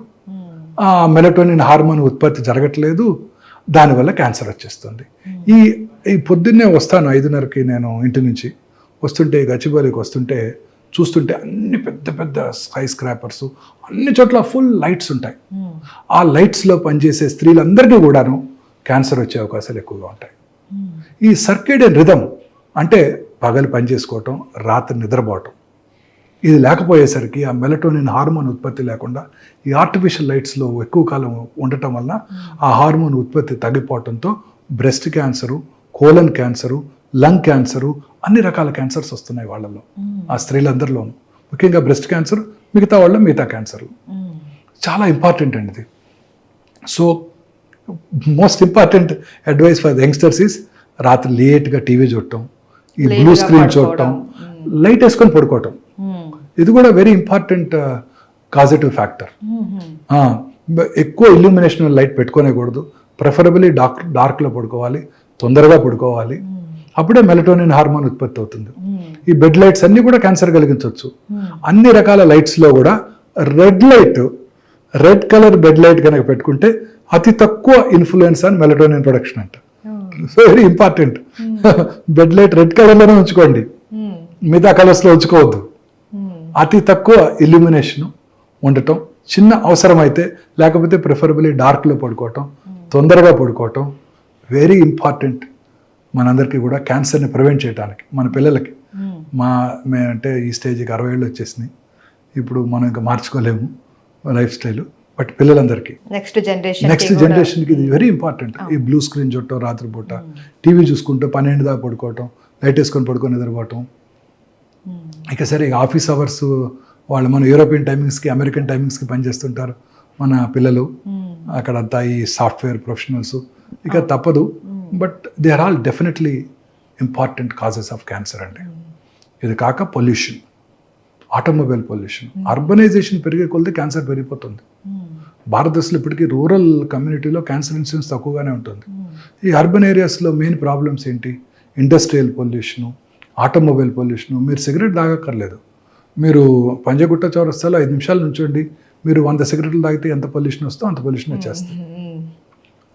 C: ఆ మెలటోనిన్ హార్మోన్ ఉత్పత్తి జరగట్లేదు, దానివల్ల క్యాన్సర్ వచ్చేస్తుంది. ఈ పొద్దున్నే వస్తాను 5:30కి నేను ఇంటి నుంచి వస్తుంటే, గచ్చిబౌలికి వస్తుంటే చూస్తుంటే అన్ని పెద్ద పెద్ద స్కై స్క్రాపర్స్, అన్ని చోట్ల ఫుల్ లైట్స్ ఉంటాయి. ఆ లైట్స్లో పనిచేసే స్త్రీలందరికీ కూడాను క్యాన్సర్ వచ్చే అవకాశాలు ఎక్కువగా ఉంటాయి. ఈ సర్కేడియన్ రిథమ్ అంటే పగలు పనిచేసుకోవటం, రాత్రి నిద్రపోవటం, ఇది లేకపోయేసరికి ఆ మెలటోనిన్ హార్మోన్ ఉత్పత్తి లేకుండా ఈ ఆర్టిఫిషియల్ లైట్స్లో ఎక్కువ కాలం ఉండటం వల్ల ఆ హార్మోన్ ఉత్పత్తి తగ్గిపోవడంతో breast cancer, colon cancer, lung cancer, అన్ని రకాల క్యాన్సర్స్ వస్తున్నాయి వాళ్ళలో, ఆ స్త్రీలందరిలోనూ. ముఖ్యంగా బ్రెస్ట్ క్యాన్సర్, మిగతా వాళ్ళ మిగతా క్యాన్సర్లు. చాలా ఇంపార్టెంట్ అండి ఇది. So most important advice for the youngsters is రాత్రి లేట్గా టీవీ చూడటం, ఈ బ్లూ స్క్రీన్ చూడటం, లైట్ వేసుకొని పడుకోవటం. ఇది కూడా వెరీ ఇంపార్టెంట్ కాజిటివ్ ఫ్యాక్టర్. ఎక్కువ ఇల్యూమినేషన్ లైట్ పెట్టుకోనేకూడదు, ప్రిఫరబుల్లీ డార్క్లో పడుకోవాలి, తొందరగా పడుకోవాలి. అప్పుడే మెలటోనిన్ హార్మోన్ ఉత్పత్తి అవుతుంది. ఈ బెడ్ లైట్స్ అన్ని కూడా క్యాన్సర్ కలిగించవచ్చు. అన్ని రకాల లైట్స్లో కూడా రెడ్ కలర్ బెడ్ లైట్ కనుక పెట్టుకుంటే అతి తక్కువ ఇన్ఫ్లుయెన్స్ ఆన్ మెలటోనిన్ ప్రొడక్షన్ అంట. Very important. Bed light red కలర్లోనే ఉంచుకోండి, మిగతా కలర్స్లో ఉంచుకోవద్దు. అతి తక్కువ ఇల్యూమినేషన్ ఉండటం, చిన్న అవసరమైతే, లేకపోతే ప్రిఫరబుల్లీ డార్క్లో పడుకోవటం, తొందరగా పడుకోవటం వెరీ ఇంపార్టెంట్ మనందరికీ కూడా క్యాన్సర్ని ప్రివెంట్ చేయడానికి. మన పిల్లలకి మేమంటే ఈ స్టేజ్కి 60 ఏళ్ళు వచ్చేసినాయి, ఇప్పుడు మనం ఇంకా మార్చుకోలేము లైఫ్ స్టైల్. బట్ పిల్లలందరికీ నెక్స్ట్ జనరేషన్కి ఇది వెరీ ఇంపార్టెంట్. ఈ బ్లూ స్క్రీన్ చూడటం, రాత్రిపూట టీవీ చూసుకుంటూ 12 దాకా పడుకోవటం, లైట్ వేసుకొని పడుకొని నిద్రపోవటం. ఇక సరే ఆఫీస్ అవర్స్ వాళ్ళు మన యూరోపియన్ టైమింగ్స్కి, అమెరికన్ టైమింగ్స్కి పనిచేస్తుంటారు మన పిల్లలు. అక్కడంతా ఈ సాఫ్ట్వేర్ ప్రొఫెషనల్స్, ఇక తప్పదు. But they are all definitely important causes of cancer అండి. ఇది కాక పొల్యూషన్, ఆటోమొబైల్ పొల్యూషన్, అర్బనైజేషన్ పెరిగే కొలది క్యాన్సర్ పెరిగిపోతుంది. భారతదేశంలో ఇప్పటికీ రూరల్ కమ్యూనిటీలో క్యాన్సర్ ఇన్సిడెన్స్ తక్కువగానే ఉంటుంది. ఈ అర్బన్ ఏరియాస్లో మెయిన్ ప్రాబ్లమ్స్ ఏంటి? Industrial pollution, automobile pollution. మీరు సిగరెట్ తాగక్కర్లేదు, మీరు పంజగుట్ట చౌరస్తాలో 5 నిమిషాలు నుంచోండి, మీరు 100 సిగరెట్లు తాగితే ఎంత పొల్యూషన్ వస్తుందో అంత పొల్యూషన్ వచ్చేస్తుంది.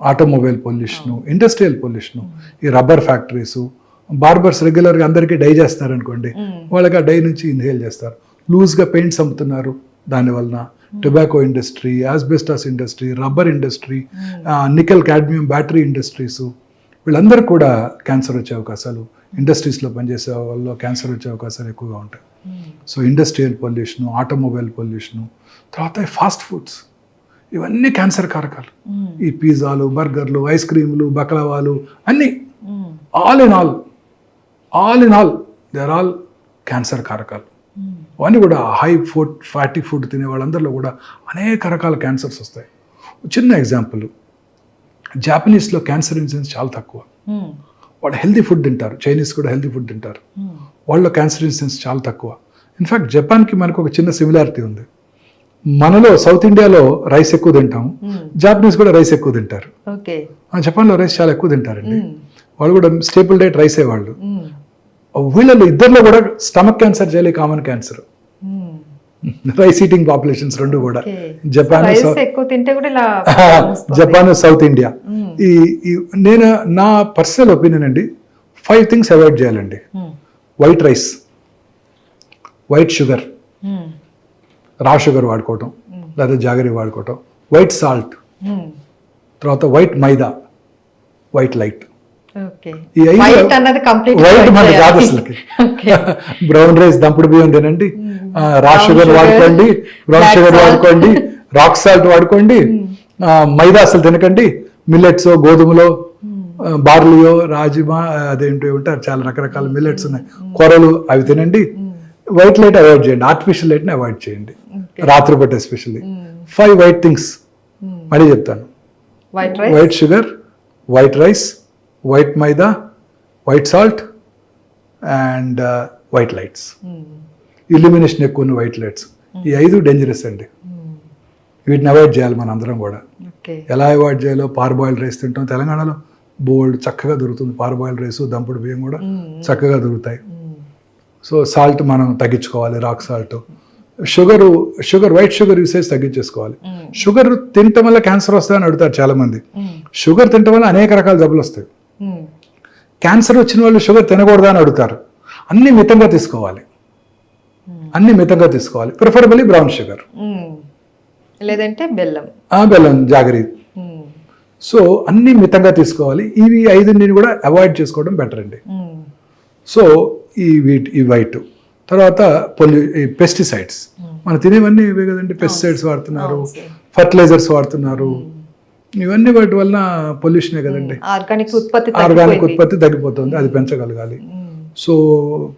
C: ఆటోమొబైల్ పొల్యూషను, ఇండస్ట్రియల్ పొల్యూషను, ఈ రబ్బర్ ఫ్యాక్టరీసు, బార్బర్స్ రెగ్యులర్గా అందరికీ డై చేస్తారనుకోండి, వాళ్ళకి ఆ డై నుంచి ఇన్హేల్ చేస్తారు. లూజ్గా పెయింట్స్ అమ్ముతున్నారు, దానివలన tobacco industry, asbestos industry, rubber industry, nickel cadmium battery industries, వీళ్ళందరూ కూడా క్యాన్సర్ వచ్చే అవకాశాలు, ఇండస్ట్రీస్లో పనిచేసే వాళ్ళు క్యాన్సర్ వచ్చే అవకాశాలు ఎక్కువగా ఉంటాయి. So industrial pollution, automobile pollution, తర్వాత ఫాస్ట్ ఫుడ్స్, ఇవన్నీ క్యాన్సర్ కారకాలు. ఈ పిజ్జాలు, బర్గర్లు, ఐస్ క్రీములు, బక్లవాలు అన్నీ all in all they are all cancer కారకాలు. అవన్నీ కూడా హై ఫుడ్, ఫ్యాటీ ఫుడ్ తినే వాళ్ళందరిలో కూడా అనేక రకాల క్యాన్సర్స్ వస్తాయి. చిన్న ఎగ్జాంపుల్, జాపనీస్లో క్యాన్సర్ ఇన్సిడెన్స్ చాలా తక్కువ. వాళ్ళు హెల్తీ ఫుడ్ తింటారు, చైనీస్ కూడా హెల్తీ ఫుడ్ తింటారు, వాళ్ళలో క్యాన్సర్ ఇన్సిడెన్స్ చాలా తక్కువ. ఇన్ఫ్యాక్ట్ జపాన్కి మనకు ఒక చిన్న సిమిలారిటీ ఉంది. మనలో సౌత్ ఇండియాలో రైస్ ఎక్కువ తింటాము, జాపనీస్ కూడా రైస్ ఎక్కువ తింటారు. జపాన్లో రైస్ చాలా ఎక్కువ తింటారండి, వాళ్ళు కూడా స్టేపుల్ డైట్ రైసే వాళ్ళు. వీళ్ళలో ఇద్దరిలో కూడా స్టమక్ క్యాన్సర్ చాలా common cancer. Rice eating populations రెండు కూడా జపాన్, సౌత్ ఇండియా. ఈ నేను నా పర్సనల్ ఒపీనియన్ అండి, 5 థింగ్స్ అవాయిడ్ చేయాలండి. వైట్ రైస్, వైట్ షుగర్, రా షుగర్ వాడుకోవటం లేదా జాగరీ వాడుకోవటం, వైట్ సాల్ట్, తర్వాత వైట్ మైదా, వైట్ లైట్. ఈ
B: వైట్ అన్నది కంప్లీట్
C: వైట్ మనకి కాదు అసలుకి. బ్రౌన్ రైస్, దంపుడు బియ్యం తినండి, రా షుగర్ వాడుకోండి, బ్రౌన్ షుగర్ వాడుకోండి, రాక్ సాల్ట్ వాడుకోండి, మైదా అసలు తినకండి, మిల్లెట్స్, గోధుమలో, బార్లియో, రాజ్మా, అదేంటి ఉంటారు చాలా రకరకాల మిల్లెట్స్ ఉన్నాయి, కొరలు, అవి తినండి. వైట్ లైట్ అవాయిడ్ చేయండి, ఆర్టిఫిషియల్ లైట్ని అవాయిడ్ చేయండి రాత్రిపూట ఎస్పెషల్లీ. 5 వైట్ థింగ్స్ మళ్ళీ చెప్తాను. White sugar, white rice, white maida, white salt and white lights. Illumination ఎక్కువ ఉన్న వైట్ లైట్స్. ఈ 5 డేంజరస్ అండి. వీటిని అవాయిడ్ చేయాలి మన అందరం కూడా. ఎలా అవాయిడ్ చేయాలో, పార్బాయిల్డ్ రైస్ తింటాం. తెలంగాణలో బోల్డ్ చక్కగా దొరుకుతుంది పార్బాయిల్డ్ రైస్, దంపుడు బియ్యం కూడా చక్కగా దొరుకుతాయి. సో సాల్ట్ మనం తగ్గించుకోవాలి, rock salt. Sugar white sugar usage తగ్గించేసుకోవాలి. షుగర్ తినటం వల్ల క్యాన్సర్ వస్తుందని అడుగుతారు చాలా మంది. షుగర్ తినటం వల్ల అనేక రకాల జబ్బులు వస్తాయి. క్యాన్సర్ వచ్చిన వాళ్ళు షుగర్ తినకూడదా అని అడుగుతారు. అన్ని మితంగా తీసుకోవాలి, అన్ని మితంగా తీసుకోవాలి. ప్రిఫరబుల్లీ బ్రౌన్ షుగర్,
B: లేదంటే బెల్లం,
C: బెల్లం, జాగరీ. సో అన్ని మితంగా తీసుకోవాలి. ఇవి 5 కూడా అవాయిడ్ చేసుకోవడం బెటర్ అండి. సో ఈ వైట్ తర్వాత ఈ పెస్టిసైడ్స్, మనం తినేవన్నీ ఇవే కదండి. పెస్టిసైడ్స్ వాడుతున్నారు, ఫర్టిలైజర్స్ వాడుతున్నారు, ఇవన్నీ వాటి వల్ల పొల్యూషనే కదండి.
B: ఆర్గానిక్
C: ఉత్పత్తి తగ్గిపోతుంది, అది పెంచగలగాలి. సో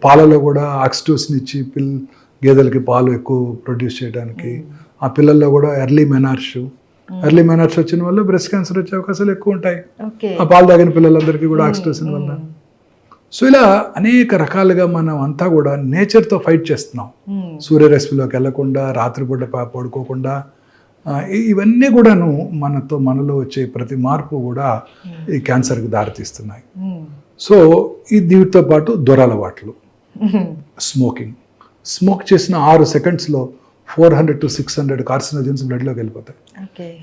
C: పాలలో కూడా ఆక్సిటోసిన్ ఇచ్చి గేదెలకి పాలు ఎక్కువ ప్రొడ్యూస్ చేయడానికి, ఆ పిల్లల్లో కూడా ఎర్లీ మెనార్ష్ వచ్చిన వల్ల బ్రెస్ట్ క్యాన్సర్ వచ్చే అవకాశాలు ఎక్కువ ఉంటాయి. ఆ పాలు తాగిన పిల్లలందరికీ కూడా ఆక్సిటోసిన్ వల్ల. సో ఇలా అనేక రకాలుగా మనం అంతా కూడా నేచర్తో ఫైట్ చేస్తున్నాం. సూర్యరశ్మిలోకి వెళ్లకుండా, రాత్రిపూట పడుకోకుండా, ఇవన్నీ కూడాను మనలో వచ్చే ప్రతి మార్పు కూడా ఈ క్యాన్సర్కి దారితీస్తున్నాయి. సో దీనితో పాటు దురలవాట్లు, స్మోక్ చేసిన 6 సెకండ్స్లో 400 to 600 కార్సినోజన్స్ బ్లడ్లోకి వెళ్ళిపోతాయి.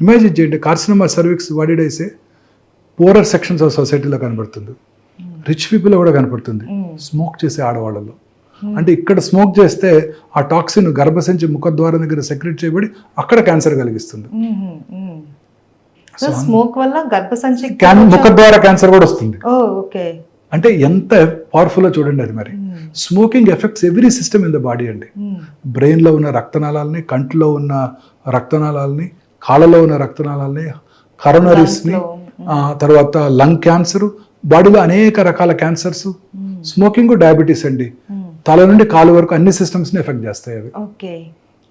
C: ఇమాజిన్ చేయండి, కార్సినోమా సర్విక్స్ వాడిడైసే పూరర్ సెక్షన్స్ ఆఫ్ సొసైటీలో కనబడుతుంది, రిచ్ పీపుల్ కూడా కనపడుతుంది, స్మోక్ చేసే ఆడవాళ్ళలో. అంటే ఇక్కడ స్మోక్ చేస్తే ఆ టాక్సిన్ గర్భసంచి ముఖద్వారం దగ్గర సెక్రెట్ చేయబడి అక్కడ క్యాన్సర్ కలిగిస్తుంది.
B: స్మోక్ వల్ల గర్భసంచి
C: ముఖద్వార క్యాన్సర్ కూడా వస్తుంది. అంటే ఎంత పవర్ఫుల్ చూడండి అది. మరి smoking effects every system in the body అండి. బ్రెయిన్లో ఉన్న రక్తనాళాలని, కంటిలో ఉన్న రక్తనాళాలని, కాళ్ళలో ఉన్న రక్తనాళాలని, కరోనరీస్ని, తర్వాత లంగ్ క్యాన్సర్, బాడీలో అనేక రకాల క్యాన్సర్స్. స్మోకింగ్, డయాబెటీస్ అండి, తల నుండి కాలు వరకు అన్ని సిస్టమ్స్ని ఎఫెక్ట్ చేస్తాయి అవి.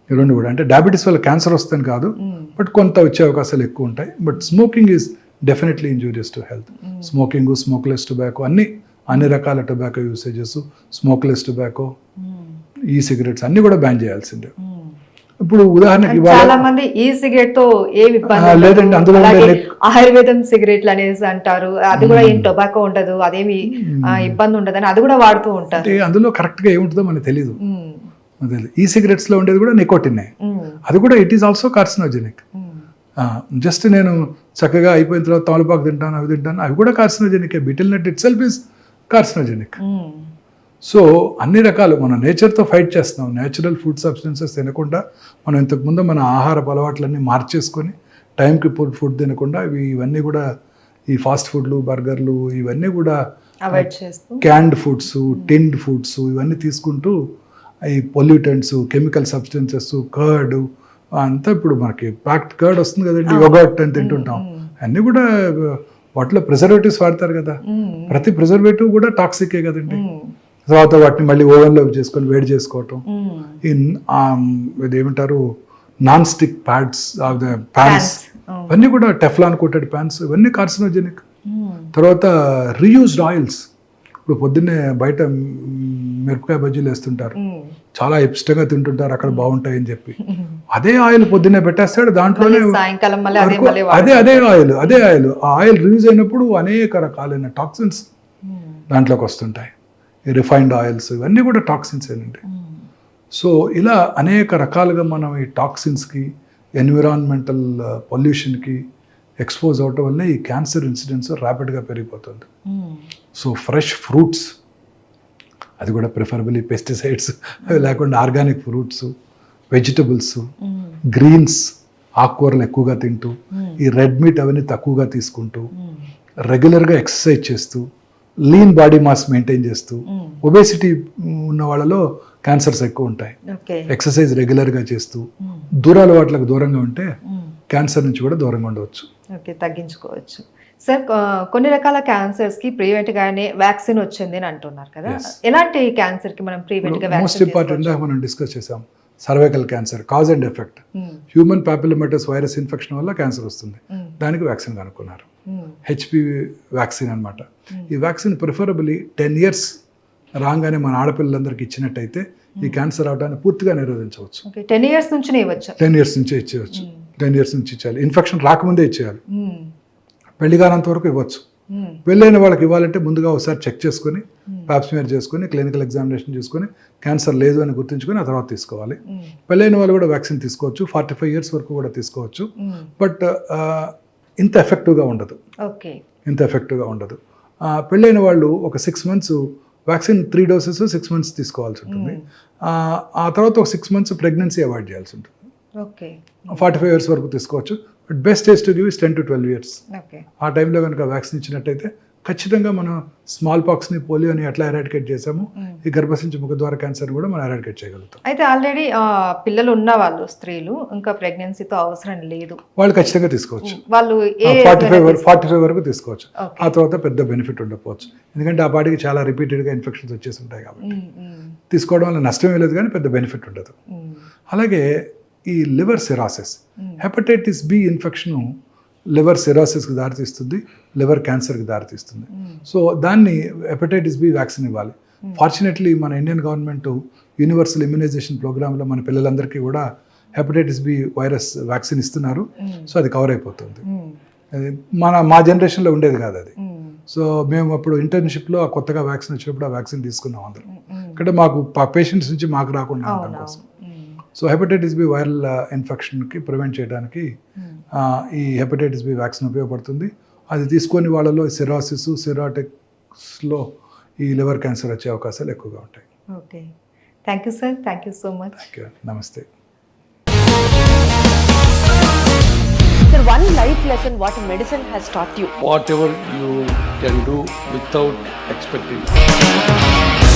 C: ఈ రెండు కూడా. అంటే డయాబెటీస్ వల్ల క్యాన్సర్ వస్తుంది కాదు, బట్ కొంత వచ్చే అవకాశాలు ఎక్కువ ఉంటాయి. But smoking is definitely injurious to health. Smoking, smokeless tobacco, అన్ని రకాల టొబాకో యూసేజెస్, స్మోక్లెస్ టొబాకో, ఈ సిగరెట్స్ అన్ని కూడా బ్యాన్ చేయాల్సిందే. ఇప్పుడు ఉదాహరణకి
B: చాలా మంది ఈ సిగరెట్ తో ఏమి ఇబ్బంది
C: లేదండి, అందులో
B: ఆయుర్వేదం సిగరెట్లు అనేసి అంటారు, అది కూడా ఏం టొబాకో ఉండదు, అదేమి ఇబ్బంది ఉండదని అది కూడా వాడుతూ ఉంటారు.
C: అందులో కరెక్ట్ గా ఏముంటుందో మనకు తెలియదు. ఈ సిగరెట్స్ లో ఉండేది కూడా నికోటిన్, అది కూడా it is also carcinogenic. Just నేను చక్కగా అయిపోయిన తర్వాత తమలపాకు తింటాను, అవి తింటాను, అవి కూడా carcinogenic. Betel nut itself is carcinogenic. So అన్ని రకాలు మనం నేచర్తో ఫైట్ చేస్తున్నాం. నేచురల్ ఫుడ్ సబ్స్టెన్సెస్ తినకుండా మనం ఇంతకుముందు మన ఆహారపు అలవాట్లన్నీ మార్చేసుకొని టైంకి ఫుడ్ తినకుండా ఇవన్నీ కూడా ఈ ఫాస్ట్ ఫుడ్లు, బర్గర్లు, ఇవన్నీ కూడా క్యాన్డ్ ఫుడ్స్, టిన్డ్ ఫుడ్స్, ఇవన్నీ తీసుకుంటూ ఈ పొల్యూటెంట్స్, కెమికల్ సబ్స్టెన్సెస్, కర్డ్ అంతా ఇప్పుడు మనకి ప్యాక్డ్ కర్డ్ వస్తుంది కదండి, యోగర్ట్ అని తింటుంటాం. అన్నీ కూడా వాటిలో ప్రిజర్వేటివ్స్ వాడతారు కదా. ప్రతి ప్రిజర్వేటివ్ కూడా టాక్సికే కదండి. తర్వాత వాటిని మళ్ళీ ఓవెన్లో చేసుకొని వేడి చేసుకోవటం. ఇదేమంటారు, నాన్ స్టిక్ ప్యాన్స్, ఇవన్నీ కూడా టెఫ్లాన్ కోటెడ్ ప్యాన్స్, ఇవన్నీ కార్సినోజెనిక్. తర్వాత రీయూజ్డ్ ఆయిల్స్. ఇప్పుడు పొద్దున్నే బయట మిరపకాయ బజ్జీలు వేస్తుంటారు, చాలా ఇష్టంగా తింటుంటారు, అక్కడ బాగుంటాయని చెప్పి అదే ఆయిల్ పొద్దున్నే పెట్టేస్తాడు, దాంట్లోనే అదే ఆయిల్ ఆ ఆయిల్ రిలీజ్ అయినప్పుడు అనేక రకాలైన టాక్సిన్స్ దాంట్లోకి వస్తుంటాయి. ఈ రిఫైన్డ్ ఆయిల్స్, ఇవన్నీ కూడా టాక్సిన్స్ ఏనండి. సో ఇలా అనేక రకాలుగా మనం ఈ టాక్సిన్స్కి, ఎన్విరాన్మెంటల్ పొల్యూషన్కి, ఎక్స్పోజ్ అవటం వల్ల ఈ క్యాన్సర్ ఇన్సిడెన్స్ ర్యాపిడ్గా పెరిగిపోతుంది. సో ఫ్రెష్ ఫ్రూట్స్, అది కూడా ప్రిఫరబుల్లీ పెస్టిసైడ్స్ లేకుండా ఆర్గానిక్ ఫ్రూట్స్, వెజిటబుల్స్, గ్రీన్స్, ఆకుకూరలు ఎక్కువగా తింటూ, ఈ రెడ్ మీట్ అవన్నీ తక్కువగా తీసుకుంటూ, రెగ్యులర్గా ఎక్సర్సైజ్ చేస్తూ, లీన్ బాడీ మాస్ మెయింటైన్ చేస్తూ, ఒబేసిటీ ఉన్న వాళ్ళలో క్యాన్సర్స్ ఎక్కువ ఉంటాయి. ఎక్సర్సైజ్ రెగ్యులర్గా చేస్తూ, అలవాట్లకు దూరంగా ఉంటే క్యాన్సర్ నుంచి కూడా దూరంగా ఉండవచ్చు.
B: ఓకే, తగ్గించుకోవచ్చు. సార్, కొన్ని రకాల క్యాన్సర్స్కి ప్రివెంట్గానే వ్యాక్సిన్ వచ్చింది అని అంటున్నారు కదా, ఎలాంటి క్యాన్సర్కి మనం ప్రివెంట్గా
C: మోస్ట్ ఇంపార్టెంట్ మనం డిస్కస్ చేసాం, cervical cancer, cause and effect. Human papillomatous virus infection వల్ల క్యాన్సర్ వస్తుంది, దానికి వ్యాక్సిన్ కనుక్కున్నారు. హెచ్పివి వ్యాక్సిన్ అనమాట. ఈ వ్యాక్సిన్ ప్రిఫరబుల్లీ 10 years రాగానే మన ఆడపిల్లలందరికీ ఇచ్చినట్టయితే ఈ క్యాన్సర్ అవడాన్ని పూర్తిగా నిరోధించవచ్చు.
B: 10 years నుంచి ఇవ్వచ్చు.
C: 10 years నుంచే ఇచ్చేయచ్చు. 10 years నుంచి ఇచ్చేయాలి. ఇన్ఫెక్షన్ రాకముందే ఇచ్చేయాలి. పెళ్లి కానంత వరకు ఇవ్వచ్చు. పెళ్ళైన వాళ్ళకి ఇవ్వాలంటే ముందుగా ఒకసారి చెక్ చేసుకుని, పాప్స్మియర్ చేసుకుని, క్లినికల్ ఎగ్జామినేషన్ చేసుకుని, క్యాన్సర్ లేదు అని గుర్తుంచుకొని ఆ తర్వాత తీసుకోవాలి. పెళ్ళైన వాళ్ళు కూడా వ్యాక్సిన్ తీసుకోవచ్చు, 45 years వరకు కూడా తీసుకోవచ్చు. బట్ ఇంత ఎఫెక్టివ్గా ఉండదు. ఇంత ఎఫెక్టివ్గా ఉండదు. పెళ్ళైన వాళ్ళు ఒక 6 months వ్యాక్సిన్ 3 doses 6 months తీసుకోవాల్సి ఉంటుంది. ఆ తర్వాత ఒక 6 months ప్రెగ్నెన్సీ అవాయిడ్ చేయాల్సి ఉంటుంది. 45 years వరకు తీసుకోవచ్చు. But best age to give is 10 to 12 years. ఆ టైంలో కనుక వ్యాక్సిన్ ఇచ్చినట్టయితే ఖచ్చితంగా మనం స్మాల్ పాక్స్ని, పోలియోని ఎట్లా ఎరాడికేట్ చేసామో ఈ గర్భసించు ముఖద్వార క్యాన్సర్ కూడా మనం ఎరాడికేట్ చేయగలుగుతాం.
B: అయితే ఆల్రెడీ పిల్లలు ఉన్న వాళ్ళు, స్త్రీలు ఇంకా ప్రెగ్నెన్సీతో అవసరం లేదు,
C: వాళ్ళు ఖచ్చితంగా తీసుకోవచ్చు.
B: వాళ్ళు
C: 45 వరకు తీసుకోవచ్చు. ఆ తర్వాత పెద్ద బెనిఫిట్ ఉండకపోవచ్చు, ఎందుకంటే ఆ పాటికి చాలా రిపీటెడ్గా ఇన్ఫెక్షన్స్ వచ్చేసి ఉంటాయి కాబట్టి. తీసుకోవడం వల్ల నష్టమే లేదు కానీ పెద్ద బెనిఫిట్ ఉండదు. అలాగే ఈ liver cirrhosis, hepatitis B infection liver సిరాసిస్కి దారితీస్తుంది, లివర్ క్యాన్సర్కి దారితీస్తుంది. సో దాన్ని హెపటైటిస్ బి వ్యాక్సిన్ ఇవ్వాలి. ఫార్చునేట్లీ మన ఇండియన్ గవర్నమెంట్ యూనివర్సల్ ఇమ్యునైజేషన్ ప్రోగ్రాంలో మన పిల్లలందరికీ కూడా హెపటైటిస్ బి వైరస్ వ్యాక్సిన్ ఇస్తున్నారు. సో అది కవర్ అయిపోతుంది. మా జనరేషన్లో ఉండేది కాదు అది. సో మేము అప్పుడు ఇంటర్న్షిప్లో కొత్తగా వ్యాక్సిన్ వచ్చినప్పుడు ఆ వ్యాక్సిన్ తీసుకున్నాం అందరం. ఇక్కడ మాకు పేషెంట్స్ నుంచి మాకు రాకుండా ఉండడం కోసం. సో హెపటైటిస్ బి వైరల్ ఇన్ఫెక్షన్కి ప్రివెంట్ చేయడానికి ఈ హెపటైటిస్ బి వ్యాక్సిన్ ఉపయోగపడుతుంది. అది తీసుకొని వాళ్ళలో సిరాసిస్, సిరాటిక్స్లో ఈ లివర్ క్యాన్సర్ వచ్చే అవకాశాలు ఎక్కువగా ఉంటాయి.
B: Okay, thank you sir, thank you so much.
C: Thank you, నమస్తే.
A: Sir, one life lesson what medicine has taught you.
D: Whatever you can do without expecting.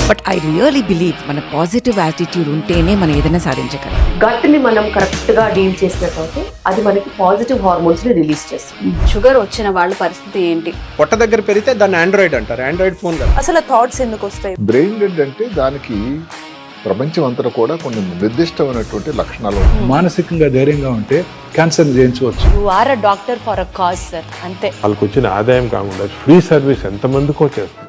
E: But I really believe మన positive attitude ఉంటేనే మనం ఏదైనా సాధించగలం.
F: గట్ని మనం కరెక్ట్గా deal చేసినట్లయితే అది మనకి పాజిటివ్ హార్మోన్స్ని రిలీజ్ చేస్తుంది.
G: షుగర్ వచ్చిన వాళ్ళ పరిస్థితి ఏంటి?
H: పొట్ట దగ్గర పెరిగితే దాన్ని ఆండ్రాయిడ్ అంటారు, ఆండ్రాయిడ్ ఫోన్ కదా.
G: అసలు థాట్స్ ఎందుకు వస్తాయి?
I: బ్రెయిన్ డెడ్ అంటే దానికి ప్రపంచం అంతా కూడా కొన్ని నిర్దిష్టమైనటువంటి లక్షణాలు.
C: మానసికంగా ధైర్యంగా ఉంటే క్యాన్సర్ జయించవచ్చు.
G: You are a doctor for a cause sir, అంతే.
J: వాళ్ళకి వచ్చిన ఆదాయం కాకుండా ఫ్రీ సర్వీస్ ఎంతమందికో చేస్తారు.